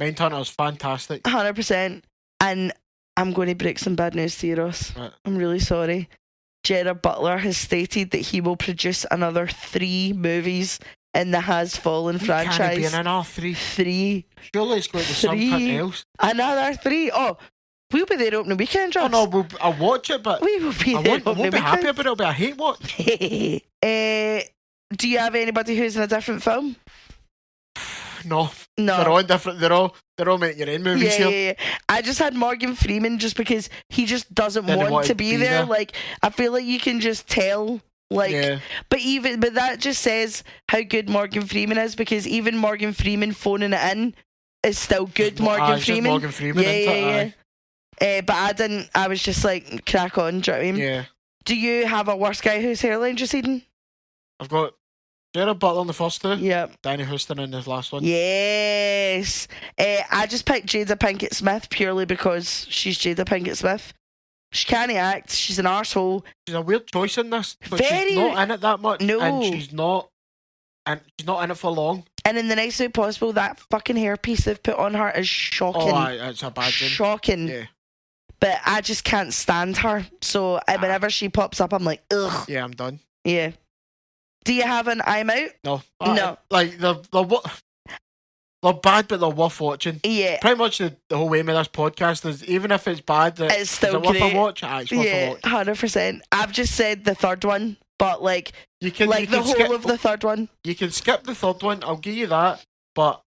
Speaker 2: Mindhunter is fantastic.
Speaker 1: 100%. And I'm going to break some bad news to you, Ross.
Speaker 2: Right.
Speaker 1: I'm really sorry. Gerard Butler has stated that he will produce another 3 movies in the Has Fallen franchise.
Speaker 2: Can't be in another 3.
Speaker 1: 3.
Speaker 2: Surely it's going to be something else.
Speaker 1: Another 3. Oh, we'll be there opening weekend, Ross.
Speaker 2: Oh, no, I'll watch it, but
Speaker 1: we will be there
Speaker 2: I won't be happy about it. It'll be a hate watch.
Speaker 1: Do you have anybody who's in a different film?
Speaker 2: No.
Speaker 1: No.
Speaker 2: They're all different. They're all making your own movies here.
Speaker 1: Yeah. I just had Morgan Freeman just because he just doesn't want to be there. Like, I feel like you can just tell. Like, but that just says how good Morgan Freeman is, because even Morgan Freeman phoning it in is still good. Morgan Freeman.
Speaker 2: Morgan Freeman.
Speaker 1: But I was just like, crack on. Do you know what I mean?
Speaker 2: Yeah.
Speaker 1: Do you have a worst guy whose hairline just eaten?
Speaker 2: I've got Gerard Butler in the first 2.
Speaker 1: Yep.
Speaker 2: Danny Huston in the last one.
Speaker 1: Yes. I just picked Jada Pinkett Smith purely because she's Jada Pinkett Smith. She can't act. She's an arsehole. She's
Speaker 2: a weird choice in this, but she's not in it that much.
Speaker 1: No.
Speaker 2: And she's not in it for long.
Speaker 1: And in the nicest way possible, that fucking hairpiece they've put on her is shocking.
Speaker 2: Oh, it's a bad thing.
Speaker 1: Shocking.
Speaker 2: Yeah.
Speaker 1: But I just can't stand her. So whenever she pops up, I'm like, ugh.
Speaker 2: Yeah, I'm done.
Speaker 1: Yeah. Do you have an I'm out?
Speaker 2: No.
Speaker 1: No.
Speaker 2: Like, they're bad, but they're worth watching.
Speaker 1: Yeah.
Speaker 2: Pretty much the whole aim of this podcast is, even if it's bad,
Speaker 1: it's still
Speaker 2: worth a watch? It's worth a watch.
Speaker 1: 100%. I've just said the third one, but like, the whole of the third one.
Speaker 2: You can skip the third one, I'll give you that, but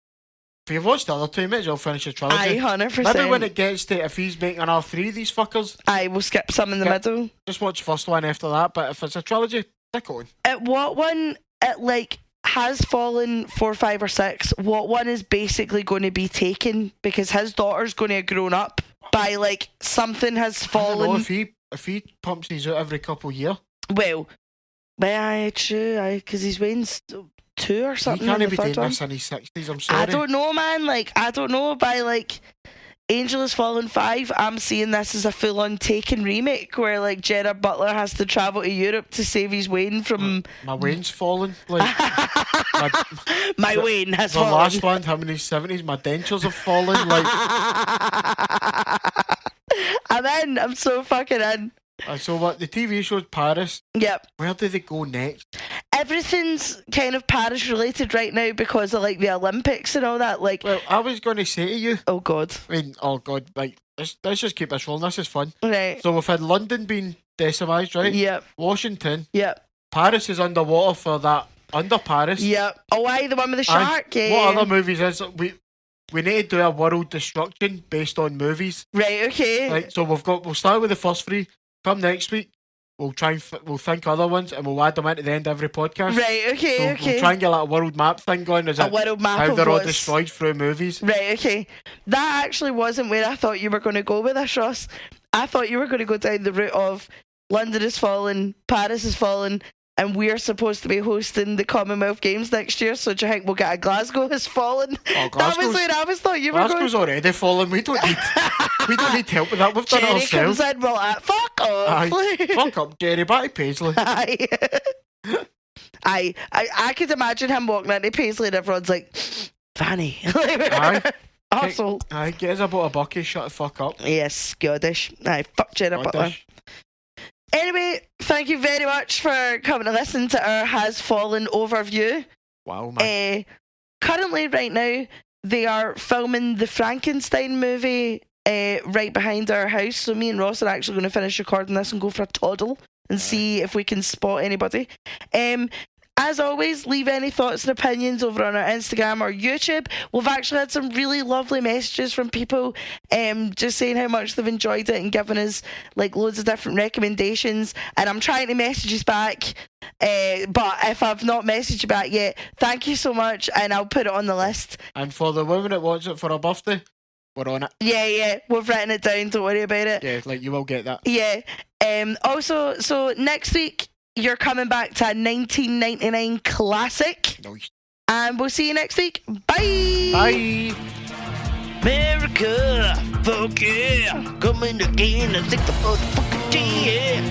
Speaker 2: if you've watched the other 2, you might as well finish the trilogy.
Speaker 1: Aye, 100%.
Speaker 2: Maybe when it gets to, if he's making another 3 of these fuckers,
Speaker 1: I will skip some in the middle.
Speaker 2: Just watch the first one after that, but if it's a trilogy, stick on.
Speaker 1: At what one, at like Has Fallen 4, 5 or 6, what one is basically going to be taken? Because his daughter's going to have grown up by like something has fallen.
Speaker 2: I don't know, if he pumps these out every couple of years.
Speaker 1: Well, true, because he's weighing 2 or something.
Speaker 2: He can't
Speaker 1: in
Speaker 2: be
Speaker 1: the
Speaker 2: doing
Speaker 1: third
Speaker 2: this
Speaker 1: one.
Speaker 2: in his 60s, I'm sorry.
Speaker 1: I don't know, man. Like, I don't know. By like Angel Has Fallen 5, I'm seeing this as a full-on Taken remake where like Gerard Butler has to travel to Europe to save his Wayne from.
Speaker 2: My Wayne's fallen. Like,
Speaker 1: my Wayne has
Speaker 2: the
Speaker 1: fallen.
Speaker 2: last one, him in his 70s, my dentures have fallen. Like,
Speaker 1: I'm in. I'm so fucking in.
Speaker 2: so what? The TV show's Paris.
Speaker 1: Yep.
Speaker 2: Where do they go next?
Speaker 1: Everything's kind of Paris related right now because of like the Olympics and all that. Like,
Speaker 2: Well, I was going to say to you.
Speaker 1: oh god.
Speaker 2: Oh god, like let's just keep this rolling. This is fun.
Speaker 1: Right.
Speaker 2: So we've had London being decimised, right?
Speaker 1: Yep.
Speaker 2: Washington.
Speaker 1: Yep.
Speaker 2: Paris is underwater for that. Under Paris.
Speaker 1: Yep. Oh, aye, the one with the shark. Yeah.
Speaker 2: What other movies is it? We need to do a world destruction based on movies.
Speaker 1: Right. Okay.
Speaker 2: Right. So we'll start with the first 3. Come next week, we'll try and we'll think other ones and we'll add them into the end of every podcast.
Speaker 1: Right. Okay.
Speaker 2: So
Speaker 1: okay.
Speaker 2: We'll try and get like a world map thing going. Is
Speaker 1: a
Speaker 2: it
Speaker 1: world map
Speaker 2: how
Speaker 1: of
Speaker 2: they're all
Speaker 1: what's-
Speaker 2: destroyed through movies?
Speaker 1: Right, okay. That actually wasn't where I thought you were going to go with this, Ross. I thought you were going to go down the route of London has fallen, Paris has fallen, and we're supposed to be hosting the Commonwealth Games next year, so do you think we'll get a Glasgow has fallen?
Speaker 2: Oh,
Speaker 1: That
Speaker 2: Glasgow's,
Speaker 1: was where I was thought you were
Speaker 2: Glasgow's
Speaker 1: going.
Speaker 2: already fallen. We don't need help with that. We've done
Speaker 1: Jerry
Speaker 2: it ourselves.
Speaker 1: comes in, well, fuck off.
Speaker 2: Aye. Fuck up, Jerry. Back to Paisley.
Speaker 1: Aye. I could imagine him walking into Paisley and everyone's like, Fanny.
Speaker 2: Aye.
Speaker 1: Arsehole.
Speaker 2: Aye, get us about a bucket. Shut the fuck up.
Speaker 1: Yes, Scottish. Aye, fuck Gerard Butler.
Speaker 2: Scottish.
Speaker 1: Anyway, thank you very much for coming to listen to our Has Fallen overview.
Speaker 2: Wow, man.
Speaker 1: Currently, right now, they are filming the Frankenstein movie right behind our house. So me and Ross are actually going to finish recording this and go for a toddle and see if we can spot anybody. As always, leave any thoughts and opinions over on our Instagram or YouTube. We've actually had some really lovely messages from people just saying how much they've enjoyed it and giving us like loads of different recommendations. And I'm trying to message you back, but if I've not messaged you back yet, thank you so much and I'll put it on the list.
Speaker 2: And for the women that wants it for her birthday, we're on it.
Speaker 1: Yeah, we've written it down, don't worry about it.
Speaker 2: Yeah, like you will get that.
Speaker 1: Yeah. Also, so next week, you're coming back to a 1999 classic.
Speaker 2: Nice.
Speaker 1: And we'll see you next week. Bye.
Speaker 2: Bye.
Speaker 1: America, fuck yeah. Coming again, I think the motherfucking yeah.